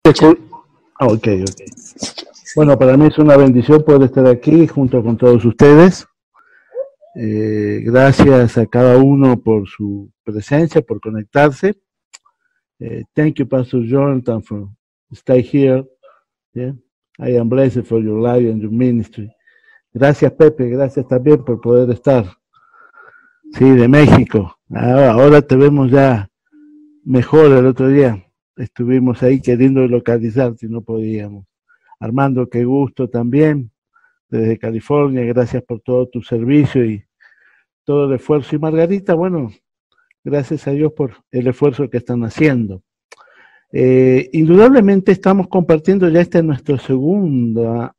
Ok. Bueno, para mí es una bendición poder estar aquí junto con todos ustedes. Gracias a cada uno por su presencia, por conectarse. Thank you, Pastor Jonathan, for stay here. Yeah? I am blessed for your life and your ministry. Gracias, Pepe. Gracias también por poder estar. Sí, de México. Ahora te vemos ya mejor. El otro día estuvimos ahí queriendo localizar si no podíamos. Armando, qué gusto también, desde California, gracias por todo tu servicio y todo el esfuerzo. Y Margarita, bueno, gracias a Dios por el esfuerzo que están haciendo. Indudablemente estamos compartiendo ya esta nuestra segunda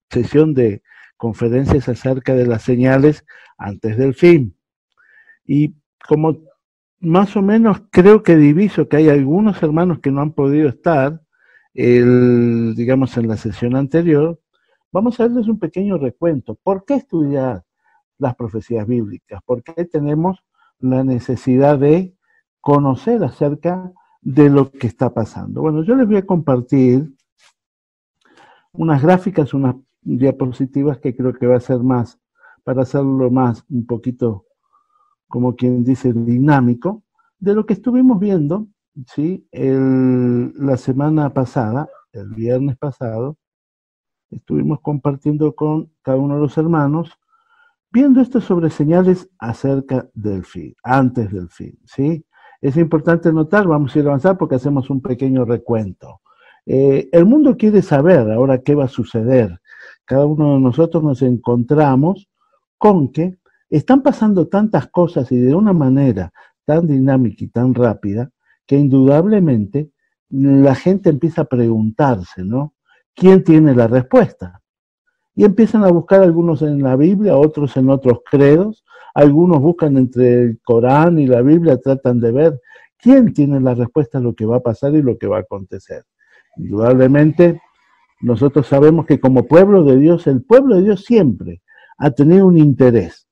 sesión de conferencias acerca de las señales antes del fin. Y como más o menos creo que diviso que hay algunos hermanos que no han podido estar, digamos, en la sesión anterior, vamos a darles un pequeño recuento. ¿Por qué estudiar las profecías bíblicas? ¿Por qué tenemos la necesidad de conocer acerca de lo que está pasando? Bueno, yo les voy a compartir unas gráficas, unas diapositivas que creo que va a ser más, para hacerlo más un poquito, como quien dice, dinámico, de lo que estuvimos viendo, ¿sí? La semana pasada, el viernes pasado, estuvimos compartiendo con cada uno de los hermanos, viendo esto sobre señales acerca del fin, antes del fin, ¿sí? Es importante notar, vamos a ir a avanzar porque hacemos un pequeño recuento. El mundo quiere saber ahora qué va a suceder. Cada uno de nosotros nos encontramos con que están pasando tantas cosas y de una manera tan dinámica y tan rápida que indudablemente la gente empieza a preguntarse, ¿no? ¿Quién tiene la respuesta? Y empiezan a buscar algunos en la Biblia, otros en otros credos, algunos buscan entre el Corán y la Biblia, tratan de ver quién tiene la respuesta a lo que va a pasar y lo que va a acontecer. Indudablemente, nosotros sabemos que como pueblo de Dios, el pueblo de Dios siempre ha tenido un interés.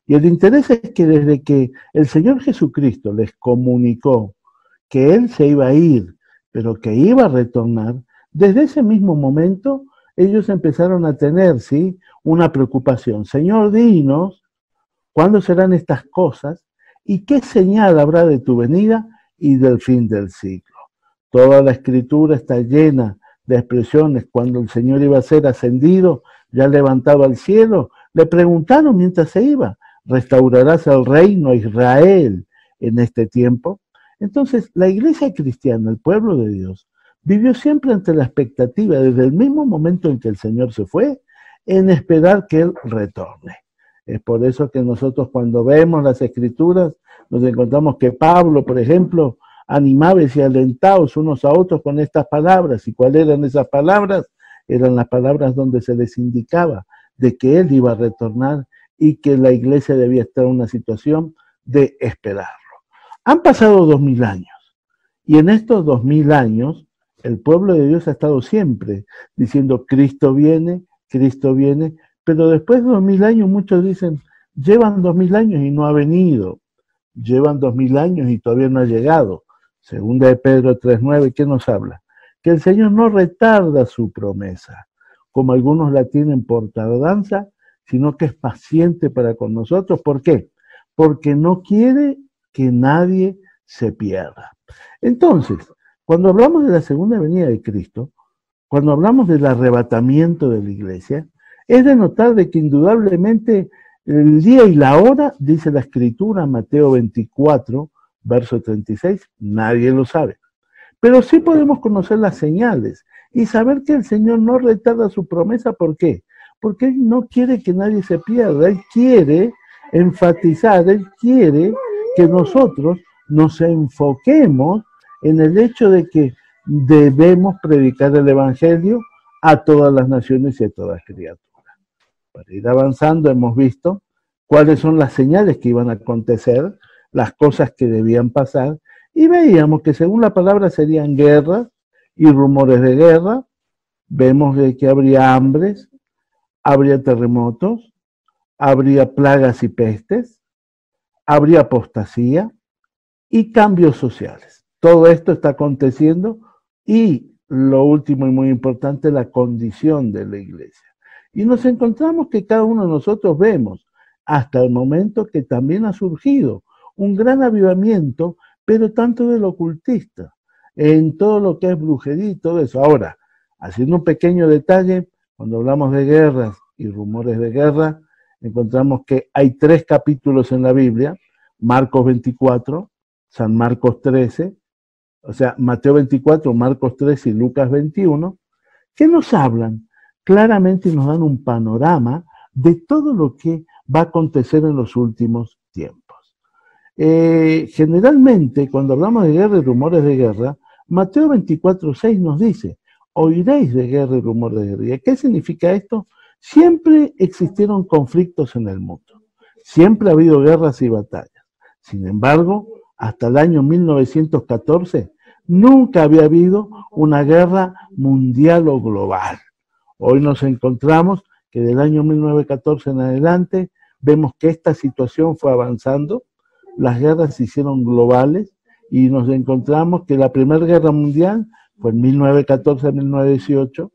Y el interés es que desde que el Señor Jesucristo les comunicó que Él se iba a ir, pero que iba a retornar, desde ese mismo momento ellos empezaron a tener, ¿sí?, una preocupación. Señor, dinos, ¿cuándo serán estas cosas? ¿Y qué señal habrá de tu venida y del fin del siglo? Toda la Escritura está llena de expresiones. Cuando el Señor iba a ser ascendido, ya levantado al cielo, le preguntaron mientras se iba, ¿restaurarás el reino a Israel en este tiempo? Entonces, la iglesia cristiana, el pueblo de Dios, vivió siempre ante la expectativa, desde el mismo momento en que el Señor se fue, en esperar que Él retorne. Es por eso que nosotros cuando vemos las Escrituras, nos encontramos que Pablo, por ejemplo, animaba y alentaos unos a otros con estas palabras. ¿Y cuáles eran esas palabras? Eran las palabras donde se les indicaba de que Él iba a retornar y que la iglesia debía estar en una situación de esperarlo. Han pasado 2000 años y en estos 2000 años el pueblo de Dios ha estado siempre diciendo Cristo viene, pero después de 2000 años muchos dicen, llevan 2000 años y no ha venido, llevan 2000 años y todavía no ha llegado. Segunda de Pedro 3:9, ¿qué nos habla? Que el Señor no retarda su promesa, como algunos la tienen por tardanza, sino que es paciente para con nosotros. ¿Por qué? Porque no quiere que nadie se pierda. Entonces, cuando hablamos de la segunda venida de Cristo, cuando hablamos del arrebatamiento de la iglesia, es de notar de que indudablemente el día y la hora, dice la Escritura, Mateo 24, verso 36, nadie lo sabe. Pero sí podemos conocer las señales y saber que el Señor no retarda su promesa. ¿Por qué? Porque Él no quiere que nadie se pierda. Él quiere enfatizar, Él quiere que nosotros nos enfoquemos en el hecho de que debemos predicar el Evangelio a todas las naciones y a todas criaturas. Para ir avanzando hemos visto cuáles son las señales que iban a acontecer, las cosas que debían pasar, y veíamos que según la palabra serían guerras y rumores de guerra. Vemos de que habría hambres, habría terremotos, habría plagas y pestes, habría apostasía y cambios sociales. Todo esto está aconteciendo y lo último y muy importante, la condición de la iglesia. Y nos encontramos que cada uno de nosotros vemos, hasta el momento, que también ha surgido un gran avivamiento, pero tanto del ocultista, en todo lo que es brujería y todo eso. Ahora, haciendo un pequeño detalle, cuando hablamos de guerras y rumores de guerra, encontramos que hay 3 capítulos en la Biblia, Marcos 24, San Marcos 13, o sea, Mateo 24, Marcos 13 y Lucas 21, que nos hablan claramente y nos dan un panorama de todo lo que va a acontecer en los últimos tiempos. Generalmente, cuando hablamos de guerra y rumores de guerra, Mateo 24:6 nos dice, oiréis de guerra y rumores de guerra. ¿Qué significa esto? Siempre existieron conflictos en el mundo, siempre ha habido guerras y batallas. Sin embargo, hasta el año 1914, nunca había habido una guerra mundial o global. Hoy nos encontramos que del año 1914 en adelante, vemos que esta situación fue avanzando, las guerras se hicieron globales y nos encontramos que la Primera Guerra Mundial fue en 1914 a 1918,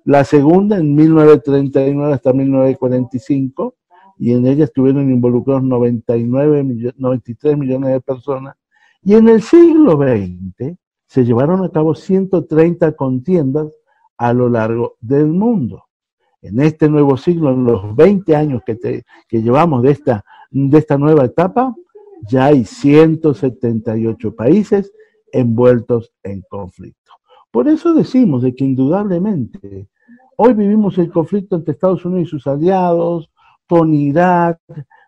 la segunda en 1939 hasta 1945, y en ella estuvieron involucrados 93 millones de personas, y en el siglo XX se llevaron a cabo 130 contiendas a lo largo del mundo. En este nuevo siglo, en los 20 años que llevamos de esta nueva etapa, ya hay 178 países envueltos en conflicto. Por eso decimos de que indudablemente hoy vivimos el conflicto entre Estados Unidos y sus aliados, con Irak,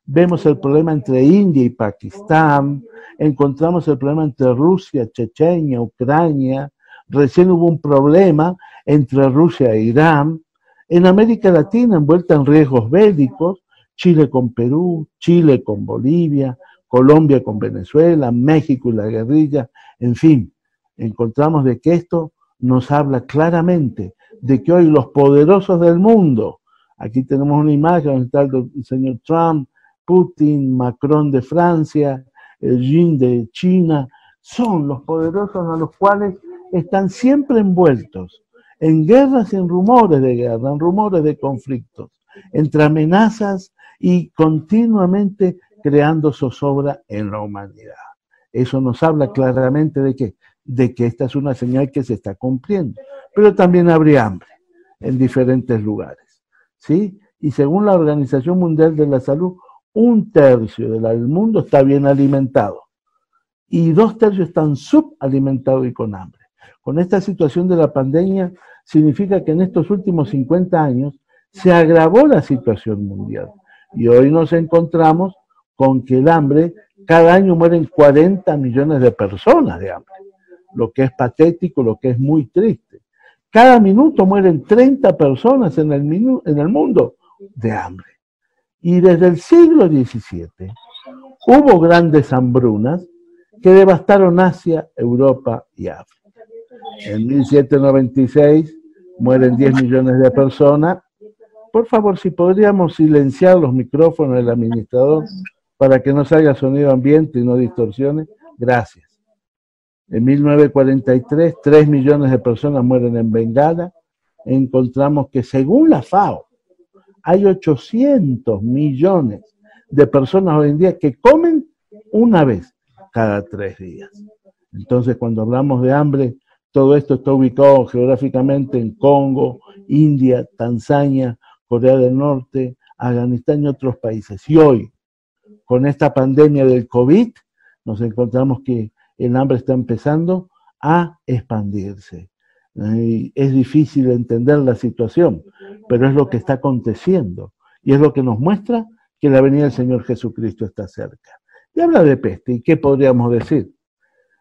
vemos el problema entre India y Pakistán, encontramos el problema entre Rusia, Chechenia, Ucrania, recién hubo un problema entre Rusia e Irán, en América Latina envuelta en riesgos bélicos, Chile con Perú, Chile con Bolivia, Colombia con Venezuela, México y la guerrilla, en fin, encontramos de que esto nos habla claramente de que hoy los poderosos del mundo, aquí tenemos una imagen donde está el señor Trump, Putin, Macron de Francia, el Xi de China, son los poderosos a los cuales están siempre envueltos en guerras y en rumores de guerra, en rumores de conflictos, entre amenazas y continuamente creando zozobra en la humanidad. Eso nos habla claramente de que esta es una señal que se está cumpliendo. Pero también habría hambre en diferentes lugares, ¿sí? Y según la Organización Mundial de la Salud, 1/3 del mundo está bien alimentado y 2/3 están subalimentados y con hambre. Con esta situación de la pandemia, significa que en estos últimos 50 años se agravó la situación mundial. Y hoy nos encontramos con que el hambre, cada año mueren 40 millones de personas de hambre, lo que es patético, lo que es muy triste. Cada minuto mueren 30 personas en el mundo de hambre. Y desde el siglo XVII hubo grandes hambrunas que devastaron Asia, Europa y África. En 1796 mueren 10 millones de personas. Por favor, si podríamos silenciar los micrófonos del administrador para que no salga sonido ambiente y no distorsiones. Gracias. En 1943, 3 millones de personas mueren en Bengala. Encontramos que según la FAO, hay 800 millones de personas hoy en día que comen una vez cada 3 días. Entonces, cuando hablamos de hambre, todo esto está ubicado geográficamente en Congo, India, Tanzania, Corea del Norte, Afganistán y otros países. Y hoy, con esta pandemia del COVID, nos encontramos que el hambre está empezando a expandirse. Es difícil entender la situación, pero es lo que está aconteciendo y es lo que nos muestra que la venida del Señor Jesucristo está cerca. Y habla de peste, ¿y qué podríamos decir?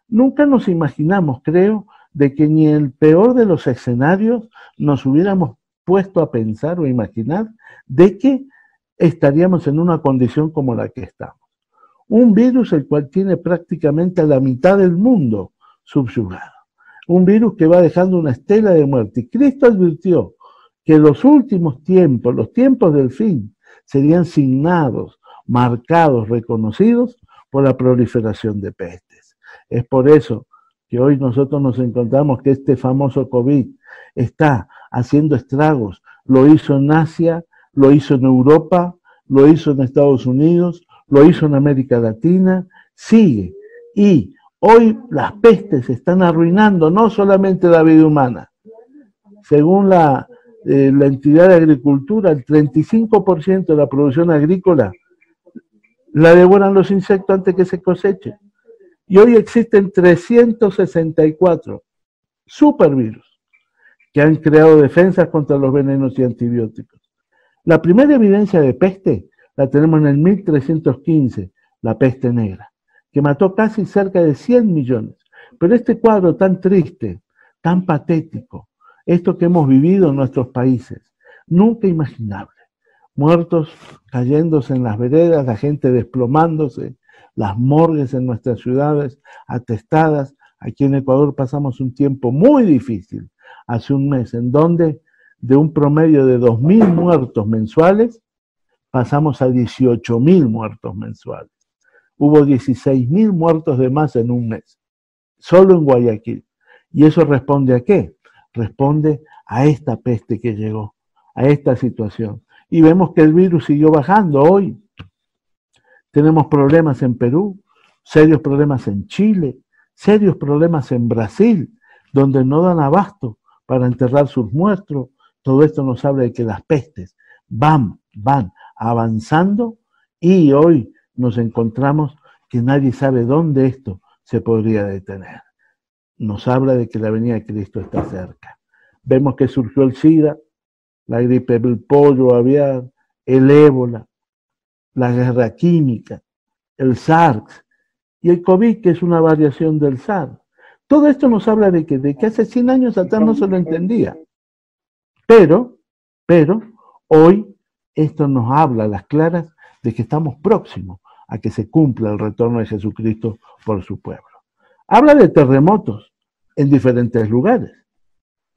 Nunca nos imaginamos, creo, de que ni en el peor de los escenarios nos hubiéramos puesto a pensar o imaginar de que estaríamos en una condición como la que estamos. Un virus el cual tiene prácticamente a la mitad del mundo subyugado. Un virus que va dejando una estela de muerte. Y Cristo advirtió que los últimos tiempos, los tiempos del fin, serían signados, marcados, reconocidos por la proliferación de pestes. Es por eso que hoy nosotros nos encontramos que este famoso COVID está haciendo estragos. Lo hizo en Asia, lo hizo en Europa, lo hizo en Estados Unidos, lo hizo en América Latina, sigue. Y hoy las pestes están arruinando no solamente la vida humana. Según la entidad de agricultura, el 35% de la producción agrícola la devoran los insectos antes que se coseche. Y hoy existen 364 supervirus que han creado defensas contra los venenos y antibióticos. La primera evidencia de peste la tenemos en el 1315, la peste negra, que mató casi cerca de 100 millones. Pero este cuadro tan triste, tan patético, esto que hemos vivido en nuestros países, nunca imaginable. Muertos cayéndose en las veredas, la gente desplomándose, las morgues en nuestras ciudades atestadas. Aquí en Ecuador pasamos un tiempo muy difícil, hace un mes, en donde de un promedio de 2.000 muertos mensuales, pasamos a 18.000 muertos mensuales. Hubo 16.000 muertos de más en un mes, solo en Guayaquil. ¿Y eso responde a qué? Responde a esta peste que llegó, a esta situación. Y vemos que el virus siguió bajando hoy. Tenemos problemas en Perú, serios problemas en Chile, serios problemas en Brasil, donde no dan abasto para enterrar sus muertos. Todo esto nos habla de que las pestes van avanzando y hoy nos encontramos que nadie sabe dónde esto se podría detener. Nos habla de que la venida de Cristo está cerca. Vemos que surgió el SIDA, la gripe del pollo aviar, el ébola, la guerra química, el SARS y el COVID, que es una variación del SARS. Todo esto nos habla de que hace 100 años atrás no se lo entendía. Pero, hoy esto nos habla a las claras de que estamos próximos a que se cumpla el retorno de Jesucristo por su pueblo. Habla de terremotos en diferentes lugares,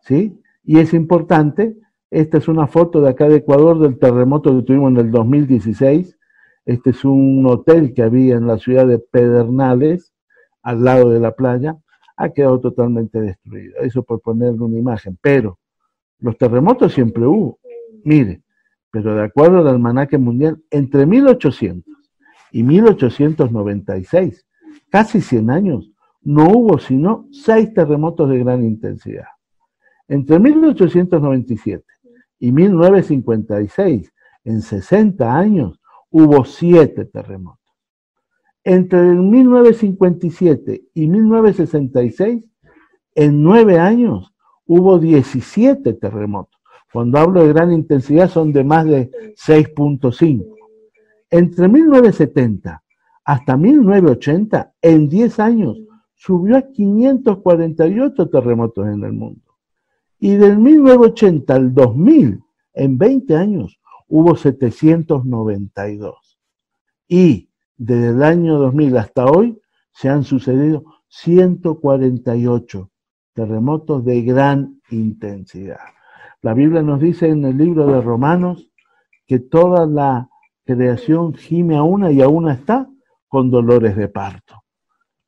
¿sí? Y es importante, esta es una foto de acá de Ecuador del terremoto que tuvimos en el 2016. Este es un hotel que había en la ciudad de Pedernales, al lado de la playa. Ha quedado totalmente destruido. Eso por ponerle una imagen. Pero los terremotos siempre hubo. Mire, pero de acuerdo al almanaque mundial, entre 1800 y 1896, casi 100 años, no hubo sino 6 terremotos de gran intensidad. Entre 1897 y 1956, en 60 años, hubo 7 terremotos. Entre 1957 y 1966, en 9 años, hubo 17 terremotos. Cuando hablo de gran intensidad son de más de 6.5. Entre 1970 hasta 1980, en 10 años, subió a 548 terremotos en el mundo. Y del 1980 al 2000, en 20 años, hubo 792. Y desde el año 2000 hasta hoy se han sucedido 148 terremotos de gran intensidad. La Biblia nos dice en el libro de Romanos que toda la creación gime a una y a una está con dolores de parto.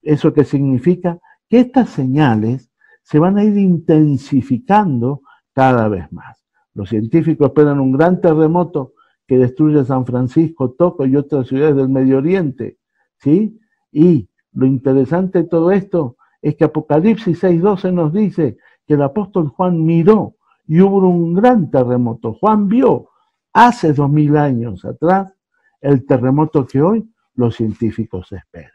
¿Eso qué significa? Que estas señales se van a ir intensificando cada vez más. Los científicos esperan un gran terremoto que destruya San Francisco, Toco y otras ciudades del Medio Oriente, ¿sí? Y lo interesante de todo esto es que Apocalipsis 6:12 nos dice que el apóstol Juan miró y hubo un gran terremoto. Juan vio hace 2000 años atrás el terremoto que hoy los científicos esperan.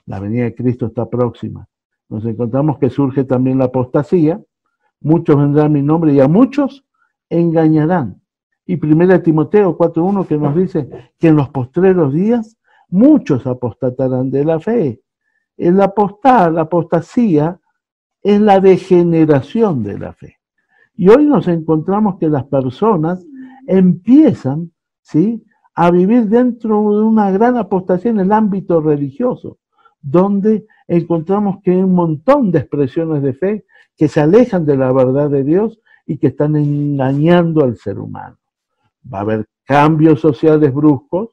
La venida de Cristo está próxima. Nos encontramos que surge también la apostasía. Muchos vendrán en mi nombre y a muchos engañarán. Y 1 Timoteo 4:1 que nos dice que en los postreros días muchos apostatarán de la fe. La apostasía es la degeneración de la fe. Y hoy nos encontramos que las personas empiezan, ¿sí?, a vivir dentro de una gran apostasía en el ámbito religioso, donde encontramos que hay un montón de expresiones de fe que se alejan de la verdad de Dios y que están engañando al ser humano. Va a haber cambios sociales bruscos,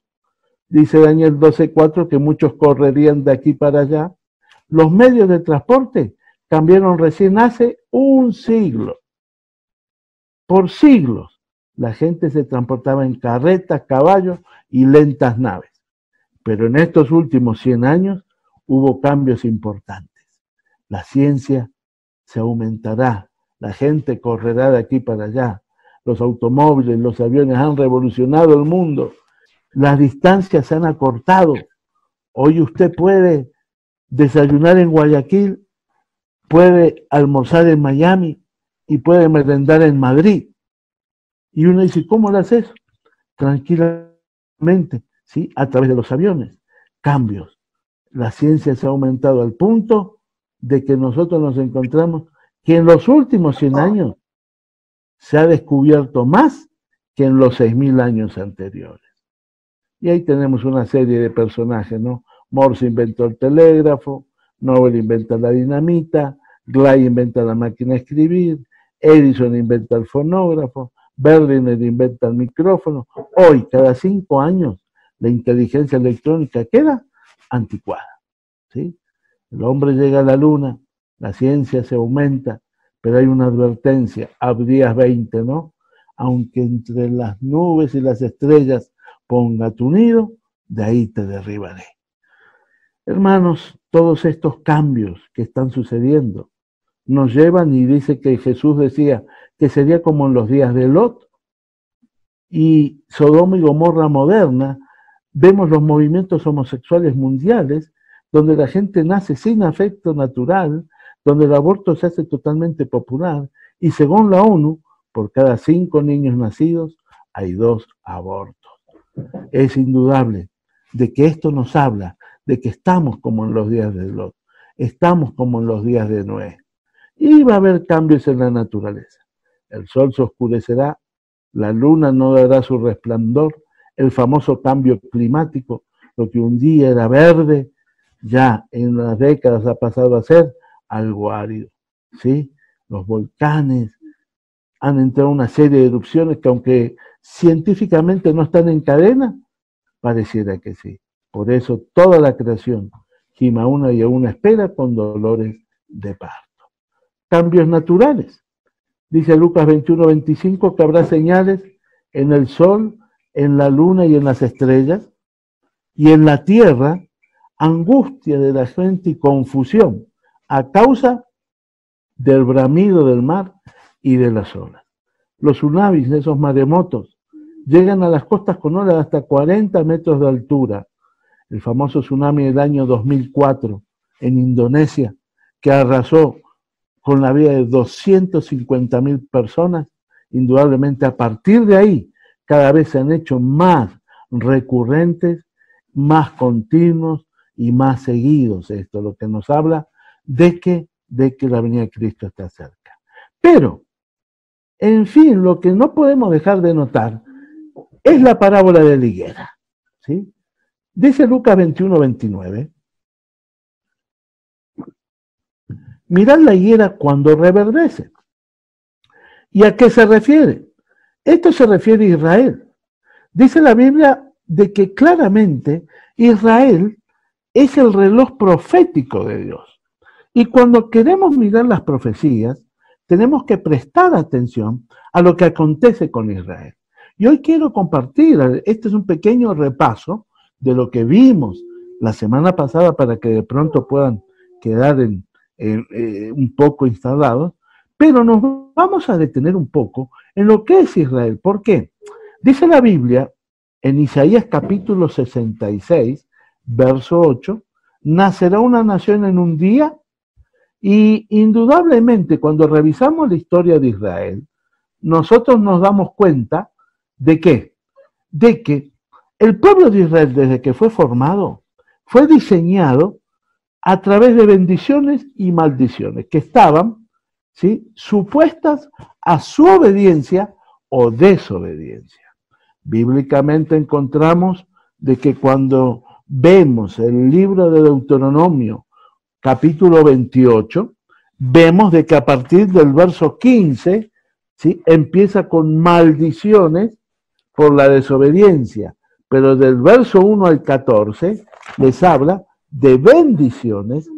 dice Daniel 12:4 que muchos correrían de aquí para allá. Los medios de transporte cambiaron recién hace un siglo. Por siglos, la gente se transportaba en carretas, caballos y lentas naves. Pero en estos últimos 100 años hubo cambios importantes. La ciencia se aumentará, la gente correrá de aquí para allá, los automóviles, los aviones han revolucionado el mundo, las distancias se han acortado. Hoy usted puede desayunar en Guayaquil, puede almorzar en Miami y puede merendar en Madrid. Y uno dice, ¿cómo lo haces? Tranquilamente, ¿sí? A través de los aviones. Cambios. La ciencia se ha aumentado al punto de que nosotros nos encontramos que en los últimos 100 años se ha descubierto más que en los 6.000 años anteriores. Y ahí tenemos una serie de personajes, ¿no? Morse inventó el telégrafo, Nobel inventa la dinamita, Glay inventa la máquina de escribir, Edison inventa el fonógrafo, Berliner inventa el micrófono. Hoy, cada 5 años, la inteligencia electrónica queda anticuada, ¿sí? El hombre llega a la luna, la ciencia se aumenta, pero hay una advertencia, Abdías 20, ¿no? Aunque entre las nubes y las estrellas ponga tu nido, de ahí te derribaré. Hermanos, todos estos cambios que están sucediendo nos llevan, y dice que Jesús decía que sería como en los días de Lot y Sodoma y Gomorra moderna. Vemos los movimientos homosexuales mundiales, donde la gente nace sin afecto natural, donde el aborto se hace totalmente popular, y según la ONU, por cada 5 niños nacidos hay 2 abortos. Es indudable de que esto nos habla de que estamos como en los días de Lot, estamos como en los días de Noé, y va a haber cambios en la naturaleza. El sol se oscurecerá, la luna no dará su resplandor, el famoso cambio climático, lo que un día era verde, ya en las décadas ha pasado a ser algo árido, ¿sí? Los volcanes han entrado una serie de erupciones que, aunque científicamente no están en cadena, pareciera que sí. Por eso toda la creación gima una y a una espera con dolores de parto. Cambios naturales. Dice Lucas 21:25 que habrá señales en el sol, en la luna y en las estrellas, y en la tierra angustia de la gente y confusión a causa del bramido del mar y de las olas. Los tsunamis, esos maremotos, llegan a las costas con olas de hasta 40 metros de altura. El famoso tsunami del año 2004 en Indonesia, que arrasó con la vida de 250.000 personas, indudablemente a partir de ahí cada vez se han hecho más recurrentes, más continuos y más seguidos. Esto lo que nos habla de que la venida de Cristo está cerca. Pero, en fin, lo que no podemos dejar de notar es la parábola de la higuera, ¿sí? Dice Lucas 21:29, mirad la higuera cuando reverdece. ¿Y a qué se refiere? Esto se refiere a Israel. Dice la Biblia de que claramente Israel es el reloj profético de Dios. Y cuando queremos mirar las profecías, tenemos que prestar atención a lo que acontece con Israel. Y hoy quiero compartir, este es un pequeño repaso de lo que vimos la semana pasada para que de pronto puedan quedar un poco instalados, pero nos vamos a detener un poco en lo que es Israel. ¿Por qué? Dice la Biblia en Isaías capítulo 66, verso 8, nacerá una nación en un día, y indudablemente cuando revisamos la historia de Israel, nosotros nos damos cuenta de que el pueblo de Israel, desde que fue formado, fue diseñado a través de bendiciones y maldiciones que estaban, ¿sí?, supuestas a su obediencia o desobediencia. Bíblicamente encontramos de que cuando vemos el libro de Deuteronomio, capítulo 28, vemos de que a partir del verso 15, ¿sí?, empieza con maldiciones por la desobediencia, pero del verso 1 al 14 les habla de bendiciones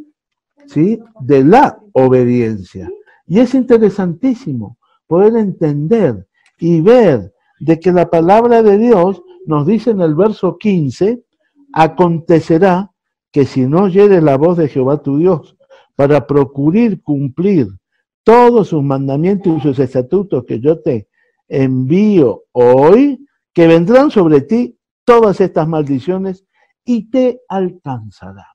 ¿sí?, de la obediencia. Y es interesantísimo poder entender y ver de que la palabra de Dios nos dice en el verso 15, acontecerá que si no oyeres la voz de Jehová tu Dios para procurar cumplir todos sus mandamientos y sus estatutos que yo te envío hoy, que vendrán sobre ti todas estas maldiciones y te alcanzará.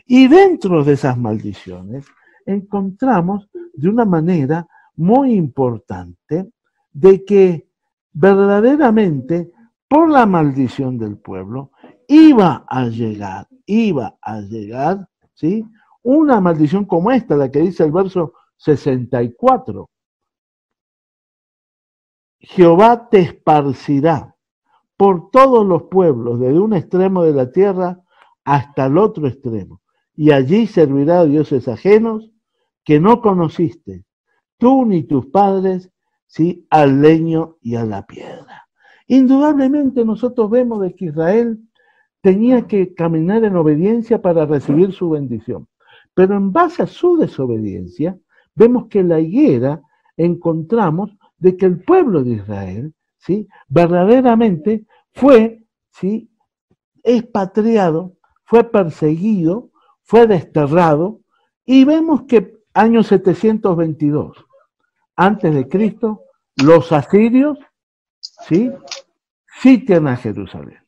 Y dentro de esas maldiciones encontramos de una manera muy importante de que verdaderamente por la maldición del pueblo iba a llegar, ¿sí?, una maldición como esta, la que dice el verso 64. Jehová te esparcirá por todos los pueblos, desde un extremo de la tierra hasta el otro extremo, y allí servirá a dioses ajenos que no conociste, tú ni tus padres, ¿sí?, al leño y a la piedra. Indudablemente nosotros vemos de que Israel tenía que caminar en obediencia para recibir su bendición, pero en base a su desobediencia, vemos que la higuera encontramos de que el pueblo de Israel, ¿sí?, verdaderamente fue, ¿sí?, expatriado, fue perseguido, fue desterrado, y vemos que año 722 antes de Cristo, los asirios, ¿sí?, sitian a Jerusalén,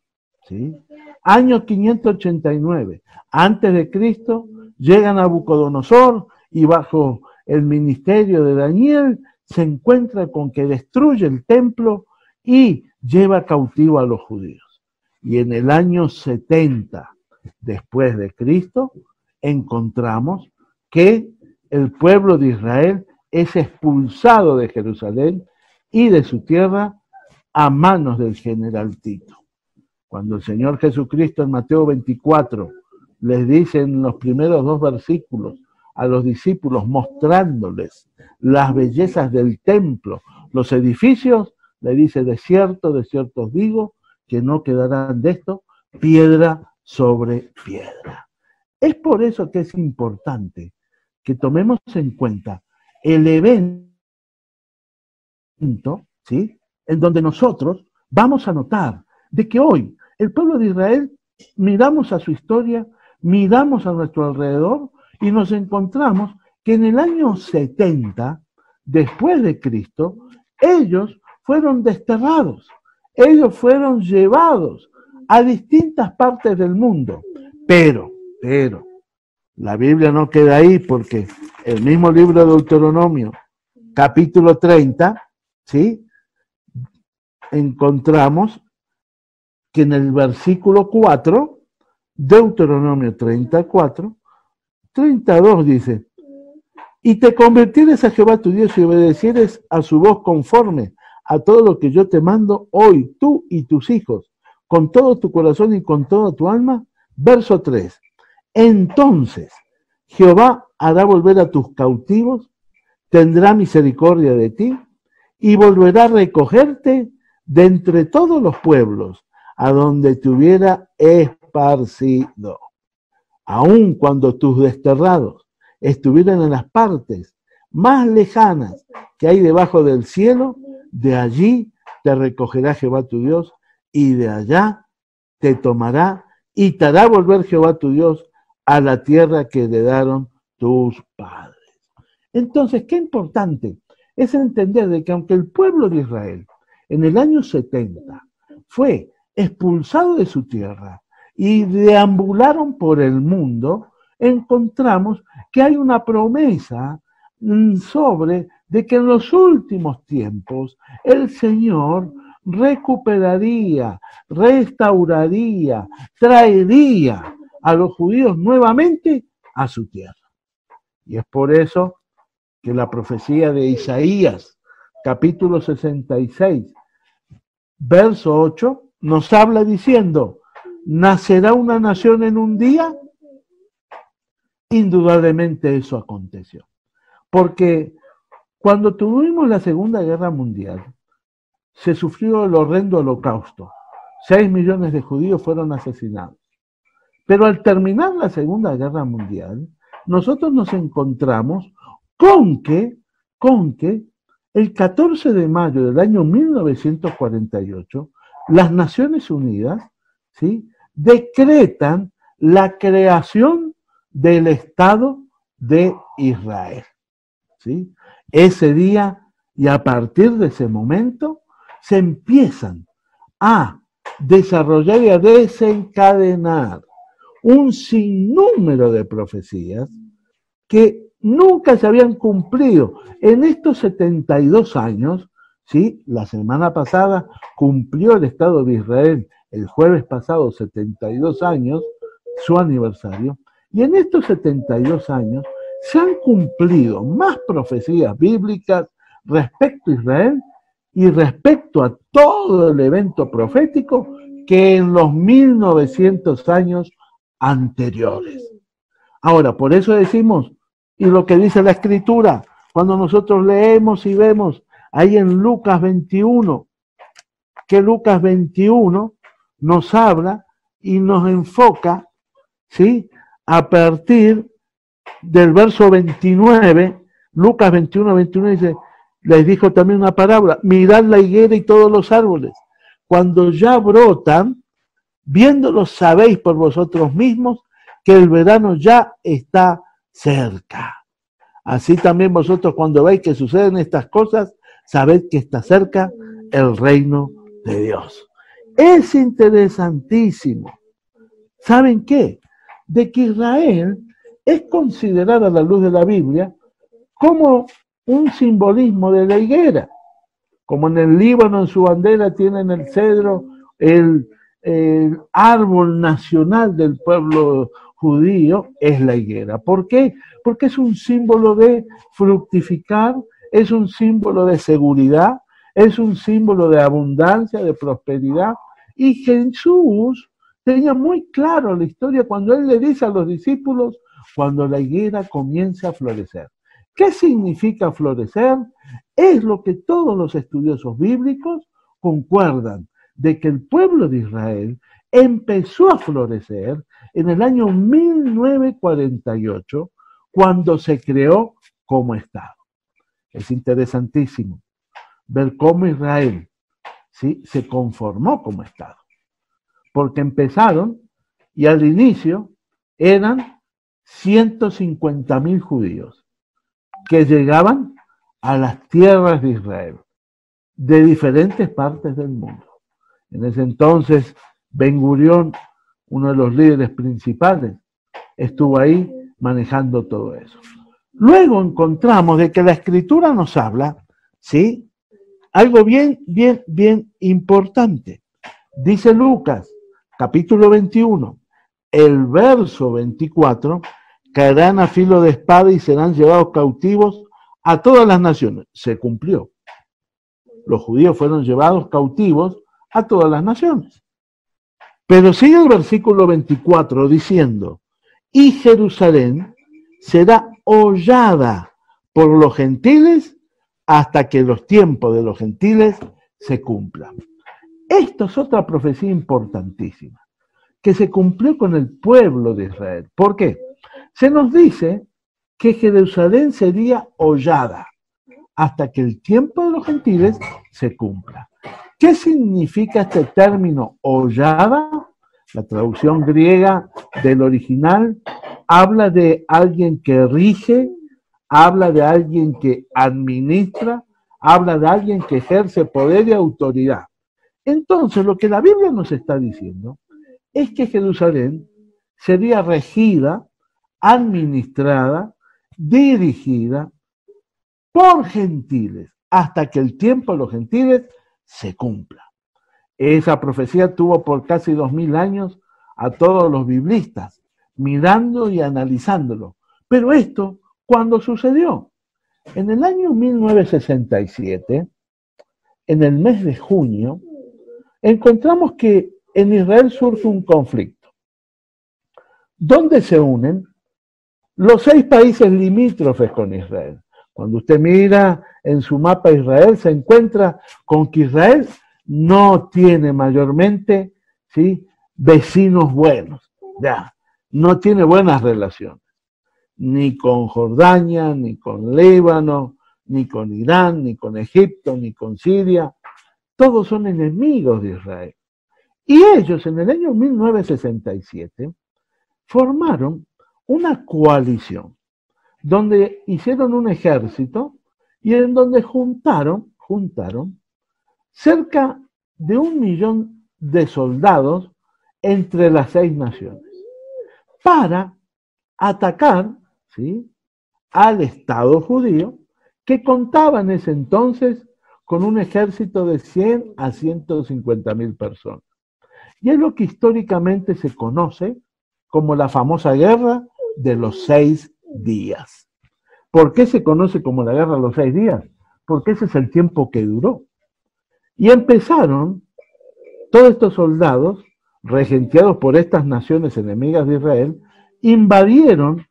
¿sí? Año 589 antes de Cristo, llega Nabucodonosor y bajo el ministerio de Daniel se encuentra con que destruye el templo y lleva cautivo a los judíos. Y en el año 70 después de Cristo encontramos que el pueblo de Israel es expulsado de Jerusalén y de su tierra a manos del general Tito. Cuando el Señor Jesucristo en Mateo 24 les dice en los primeros 2 versículos a los discípulos, mostrándoles las bellezas del templo, los edificios, le dice, de cierto os digo, que no quedarán de esto piedra sobre piedra. Es por eso que es importante que tomemos en cuenta el evento, ¿sí?, en donde nosotros vamos a notar de que hoy el pueblo de Israel, miramos a su historia, miramos a nuestro alrededor y nos encontramos que en el año 70 después de Cristo, ellos fueron desterrados, ellos fueron llevados a distintas partes del mundo. Pero, la Biblia no queda ahí, porque el mismo libro de Deuteronomio, capítulo 30, ¿sí?, encontramos que en el versículo 4, Deuteronomio 34, 32 dice, y te convertieres a Jehová tu Dios y obedecieres a su voz conforme a todo lo que yo te mando hoy, tú y tus hijos, con todo tu corazón y con toda tu alma. Verso 3, entonces Jehová hará volver a tus cautivos, tendrá misericordia de ti y volverá a recogerte de entre todos los pueblos a donde te hubiera esparcido. Aun cuando tus desterrados estuvieran en las partes más lejanas que hay debajo del cielo, de allí te recogerá Jehová tu Dios y de allá te tomará y te hará volver Jehová tu Dios a la tierra que heredaron tus padres. Entonces, qué importante es entender de que aunque el pueblo de Israel en el año 70 fue expulsado de su tierra y deambularon por el mundo, encontramos que hay una promesa sobre de que en los últimos tiempos el Señor recuperaría, restauraría, traería a los judíos nuevamente a su tierra. Y es por eso que la profecía de Isaías, capítulo 66, verso 8, nos habla diciendo, ¿nacerá una nación en un día? Indudablemente eso aconteció. Porque cuando tuvimos la Segunda Guerra Mundial, se sufrió el horrendo holocausto. 6 millones de judíos fueron asesinados. Pero al terminar la Segunda Guerra Mundial, nosotros nos encontramos con que el 14 de mayo del año 1948, las Naciones Unidas, ¿sí?, decretan la creación del Estado de Israel, ¿sí? Ese día y a partir de ese momento se empiezan a desarrollar y a desencadenar un sinnúmero de profecías que nunca se habían cumplido. En estos 72 años, ¿sí?, la semana pasada cumplió el Estado de Israel, el jueves pasado, 72 años, su aniversario, y en estos 72 años se han cumplido más profecías bíblicas respecto a Israel y respecto a todo el evento profético que en los 1900 años anteriores. Ahora, por eso decimos, y lo que dice la Escritura, cuando nosotros leemos y vemos ahí en Lucas 21, que Lucas 21 nos habla y nos enfoca, ¿sí?, a partir del verso 29, Lucas 21, 21 dice, les dijo también una parábola, mirad la higuera y todos los árboles, cuando ya brotan, viéndolos sabéis por vosotros mismos que el verano ya está cerca. Así también vosotros cuando veis que suceden estas cosas, sabed que está cerca el reino de Dios. Es interesantísimo. ¿Saben qué? De que Israel es considerada a la luz de la Biblia como un simbolismo de la higuera. Como en el Líbano, en su bandera, tienen el cedro, el árbol nacional del pueblo judío es la higuera. ¿Por qué? Porque es un símbolo de fructificar, es un símbolo de seguridad, es un símbolo de abundancia, de prosperidad. Y Jesús tenía muy claro la historia cuando él le dice a los discípulos, cuando la higuera comience a florecer. ¿Qué significa florecer? Es lo que todos los estudiosos bíblicos concuerdan, de que el pueblo de Israel empezó a florecer en el año 1948, cuando se creó como Estado. Es interesantísimo ver cómo Israel, ¿sí?, se conformó como Estado. Porque empezaron y al inicio eran 150.000 judíos que llegaban a las tierras de Israel, de diferentes partes del mundo. En ese entonces, Ben Gurión, uno de los líderes principales, estuvo ahí manejando todo eso. Luego encontramos de que la Escritura nos habla, ¿sí?, algo bien importante. Dice Lucas, capítulo 21, el verso 24, caerán a filo de espada y serán llevados cautivos a todas las naciones. Se cumplió. Los judíos fueron llevados cautivos a todas las naciones. Pero sigue el versículo 24 diciendo, y Jerusalén será hollada por los gentiles hasta que los tiempos de los gentiles se cumplan. Esto es otra profecía importantísima, que se cumplió con el pueblo de Israel. ¿Por qué? Se nos dice que Jerusalén sería hollada hasta que el tiempo de los gentiles se cumpla. ¿Qué significa este término hollada? La traducción griega del original habla de alguien que rige, habla de alguien que administra, habla de alguien que ejerce poder y autoridad. Entonces, lo que la Biblia nos está diciendo es que Jerusalén sería regida, administrada, dirigida por gentiles, hasta que el tiempo de los gentiles se cumpla. Esa profecía tuvo por casi 2000 años a todos los biblistas, mirando y analizándolo. Pero esto, ¿cuándo sucedió? En el año 1967, en el mes de junio, encontramos que en Israel surge un conflicto, donde se unen los 6 países limítrofes con Israel. Cuando usted mira en su mapa Israel, se encuentra con que Israel no tiene mayormente, ¿sí?, vecinos buenos, ya, no tiene buenas relaciones. ni con Jordania, ni con Líbano, ni con Irán, ni con Egipto, ni con Siria. Todos son enemigos de Israel. Y ellos en el año 1967 formaron una coalición donde hicieron un ejército y en donde juntaron cerca de 1 millón de soldados entre las 6 naciones para atacar, ¿sí?, al Estado judío, que contaba en ese entonces con un ejército de 100 a 150.000 personas. Y es lo que históricamente se conoce como la famosa guerra de los 6 días. ¿Por qué se conoce como la guerra de los 6 días? Porque ese es el tiempo que duró. Y empezaron todos estos soldados, regenteados por estas naciones enemigas de Israel, invadieron,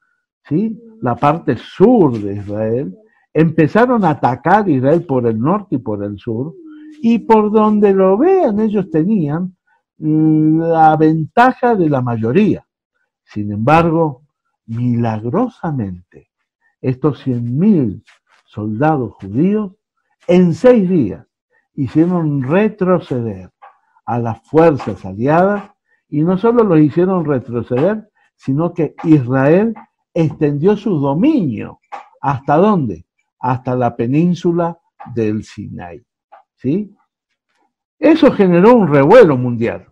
¿sí?, la parte sur de Israel, empezaron a atacar Israel por el norte y por el sur, y por donde lo vean ellos tenían la ventaja de la mayoría. Sin embargo, milagrosamente, estos 100.000 soldados judíos en 6 días hicieron retroceder a las fuerzas aliadas, y no solo los hicieron retroceder, sino que Israel extendió su dominio. ¿Hasta dónde? Hasta la península del Sinaí. ¿Sí? Eso generó un revuelo mundial.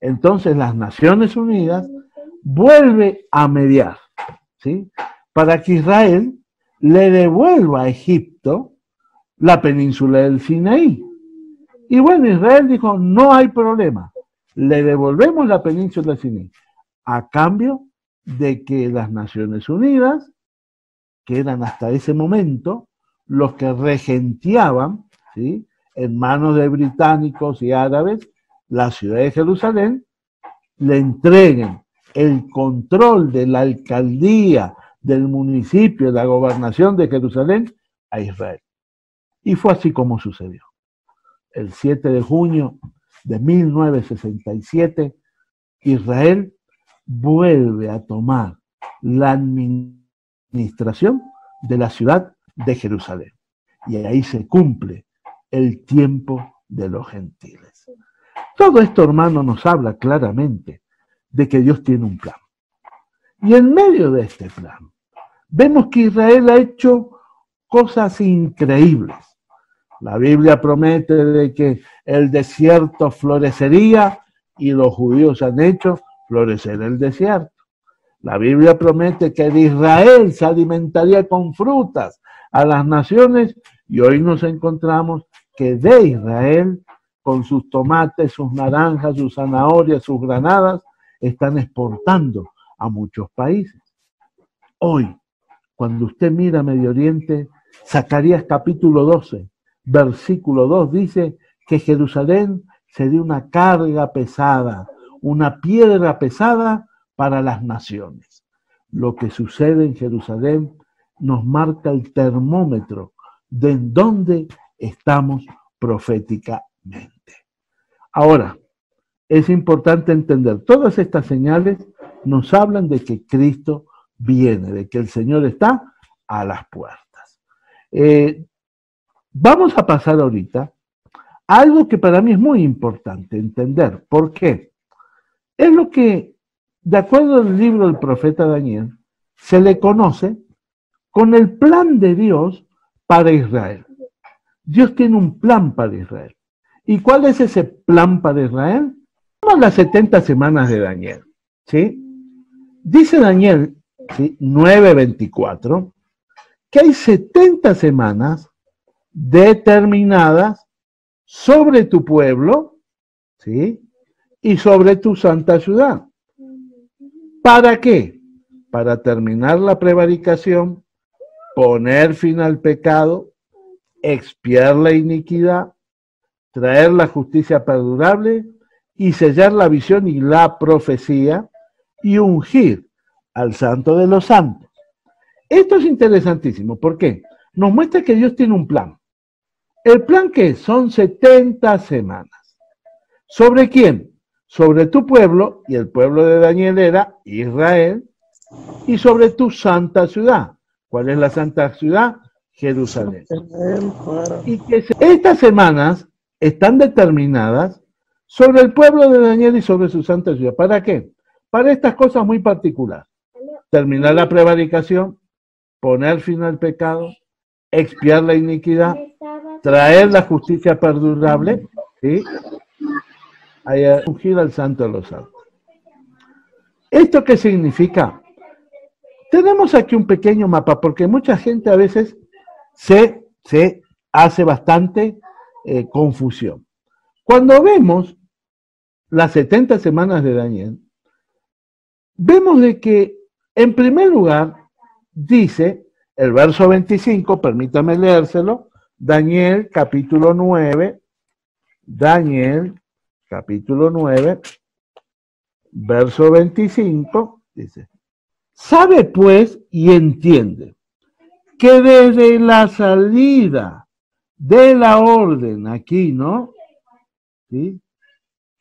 Entonces las Naciones Unidas vuelve a mediar, ¿sí?, para que Israel le devuelva a Egipto la península del Sinaí. Y bueno, Israel dijo, no hay problema, le devolvemos la península del Sinaí, a cambio de que las Naciones Unidas, que eran hasta ese momento los que regenteaban, ¿sí?, en manos de británicos y árabes, la ciudad de Jerusalén, le entreguen el control de la alcaldía, del municipio, de la gobernación de Jerusalén a Israel. Y fue así como sucedió. El 7 de junio de 1967, Israel vuelve a tomar la administración de la ciudad de Jerusalén. Y ahí se cumple el tiempo de los gentiles. Todo esto, hermano, nos habla claramente de que Dios tiene un plan. Y en medio de este plan, vemos que Israel ha hecho cosas increíbles. La Biblia promete de que el desierto florecería y los judíos han hecho florecer el desierto. La Biblia promete que de Israel se alimentaría con frutas a las naciones, y hoy nos encontramos que de Israel, con sus tomates, sus naranjas, sus zanahorias, sus granadas, están exportando a muchos países. Hoy, cuando usted mira Medio Oriente, Zacarías capítulo 12, versículo 2 dice que Jerusalén sería una carga pesada, una piedra pesada para las naciones. Lo que sucede en Jerusalén nos marca el termómetro de en dónde estamos proféticamente. Ahora, es importante entender, todas estas señales nos hablan de que Cristo viene, de que el Señor está a las puertas. Vamos a pasar ahorita a algo que para mí es muy importante entender. ¿Por qué? Es lo que, de acuerdo al libro del profeta Daniel, se le conoce con el plan de Dios para Israel. Dios tiene un plan para Israel. ¿Y cuál es ese plan para Israel? Vamos a las 70 semanas de Daniel, ¿sí? Dice Daniel, ¿sí?, 9:24, que hay 70 semanas determinadas sobre tu pueblo, ¿sí?, y sobre tu santa ciudad. ¿Para qué? Para terminar la prevaricación, poner fin al pecado, expiar la iniquidad, traer la justicia perdurable y sellar la visión y la profecía y ungir al santo de los santos. Esto es interesantísimo. ¿Por qué? Nos muestra que Dios tiene un plan. ¿El plan qué? Son 70 semanas. ¿Sobre quién? Sobre tu pueblo, y el pueblo de Daniel era Israel, y sobre tu santa ciudad. ¿Cuál es la santa ciudad? Jerusalén. Y que estas semanas están determinadas sobre el pueblo de Daniel y sobre su santa ciudad. ¿Para qué? Para estas cosas muy particulares. Terminar la prevaricación, poner fin al pecado, expiar la iniquidad, traer la justicia perdurable, ¿sí? Ungir al santo de los santos. ¿Esto qué significa? Tenemos aquí un pequeño mapa, porque mucha gente a veces se hace bastante confusión. Cuando vemos las 70 semanas de Daniel, vemos de que, en primer lugar, dice el verso 25, permítame leérselo, Daniel capítulo 9, Daniel capítulo 9, verso 25, dice: sabe pues y entiende que desde la salida de la orden aquí, ¿no? ¿Sí?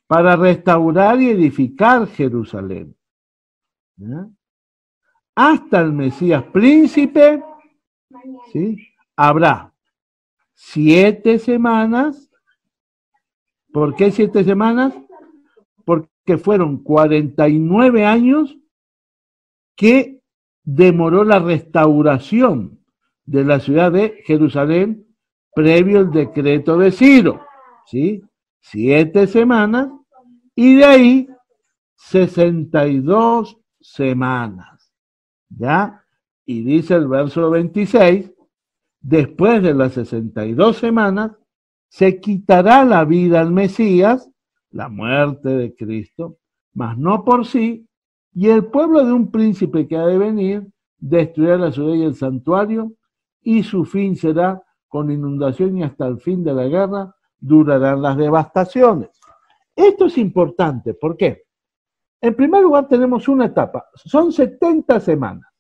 Para restaurar y edificar Jerusalén, ¿ya? Hasta el Mesías príncipe, ¿sí? Habrá 7 semanas. ¿Por qué 7 semanas? Porque fueron 49 años que demoró la restauración de la ciudad de Jerusalén previo al decreto de Ciro, ¿sí? 7 semanas, y de ahí 62 semanas, ¿ya? Y dice el verso 26, después de las 62 semanas, se quitará la vida al Mesías, la muerte de Cristo, mas no por sí, y el pueblo de un príncipe que ha de venir destruirá la ciudad y el santuario, y su fin será con inundación, y hasta el fin de la guerra durarán las devastaciones. Esto es importante, ¿por qué? En primer lugar tenemos una etapa, son 70 semanas.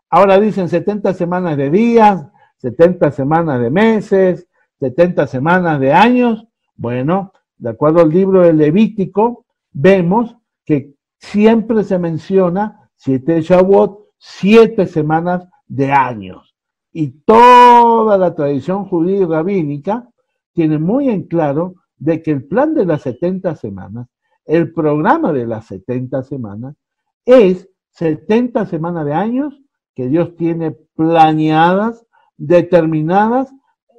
Ahora dicen 70 semanas de días, 70 semanas de meses, 70 semanas de años. Bueno, de acuerdo al libro de Levítico, vemos que siempre se menciona 7 Shavuot, 7 semanas de años. Y toda la tradición judía y rabínica tiene muy en claro de que el plan de las 70 semanas, el programa de las 70 semanas, es 70 semanas de años que Dios tiene planeadas, determinadas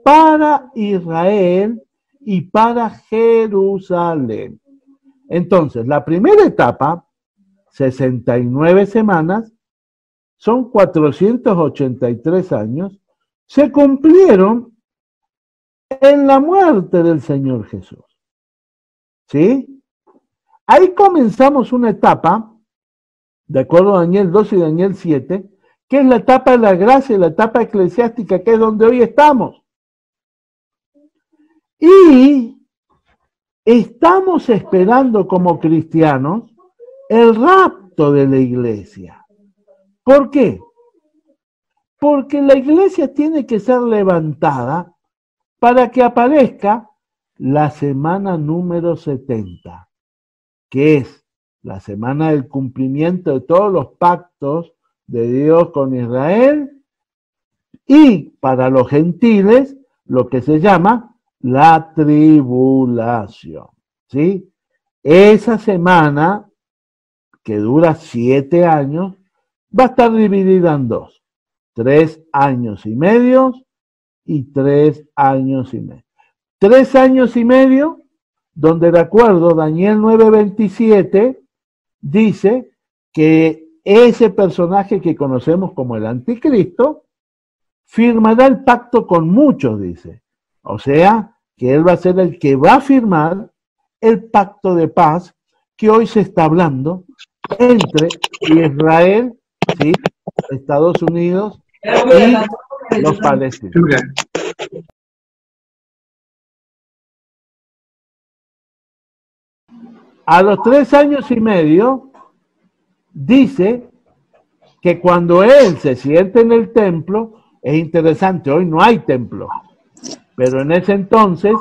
para Israel y para Jerusalén. Entonces, la primera etapa, 69 semanas, son 483 años, se cumplieron en la muerte del Señor Jesús. ¿Sí? Ahí comenzamos una etapa, de acuerdo a Daniel 2 y Daniel 7, que es la etapa de la gracia, la etapa eclesiástica, que es donde hoy estamos. Y estamos esperando como cristianos el rapto de la iglesia. ¿Por qué? Porque la iglesia tiene que ser levantada para que aparezca la semana número 70, que es la semana del cumplimiento de todos los pactos de Dios con Israel, y para los gentiles lo que se llama la tribulación, ¿sí? Esa semana, que dura 7 años, va a estar dividida en 2, 3 años y medio y 3 años y medio. 3 años y medio, donde de acuerdo a Daniel 9:27, dice que ese personaje que conocemos como el anticristo firmará el pacto con muchos, dice. O sea, que él va a ser el que va a firmar el pacto de paz que hoy se está hablando entre Israel, ¿sí?, Estados Unidos y los palestinos. A los 3 años y medio, dice que cuando él se siente en el templo, es interesante, hoy no hay templo, pero en ese entonces,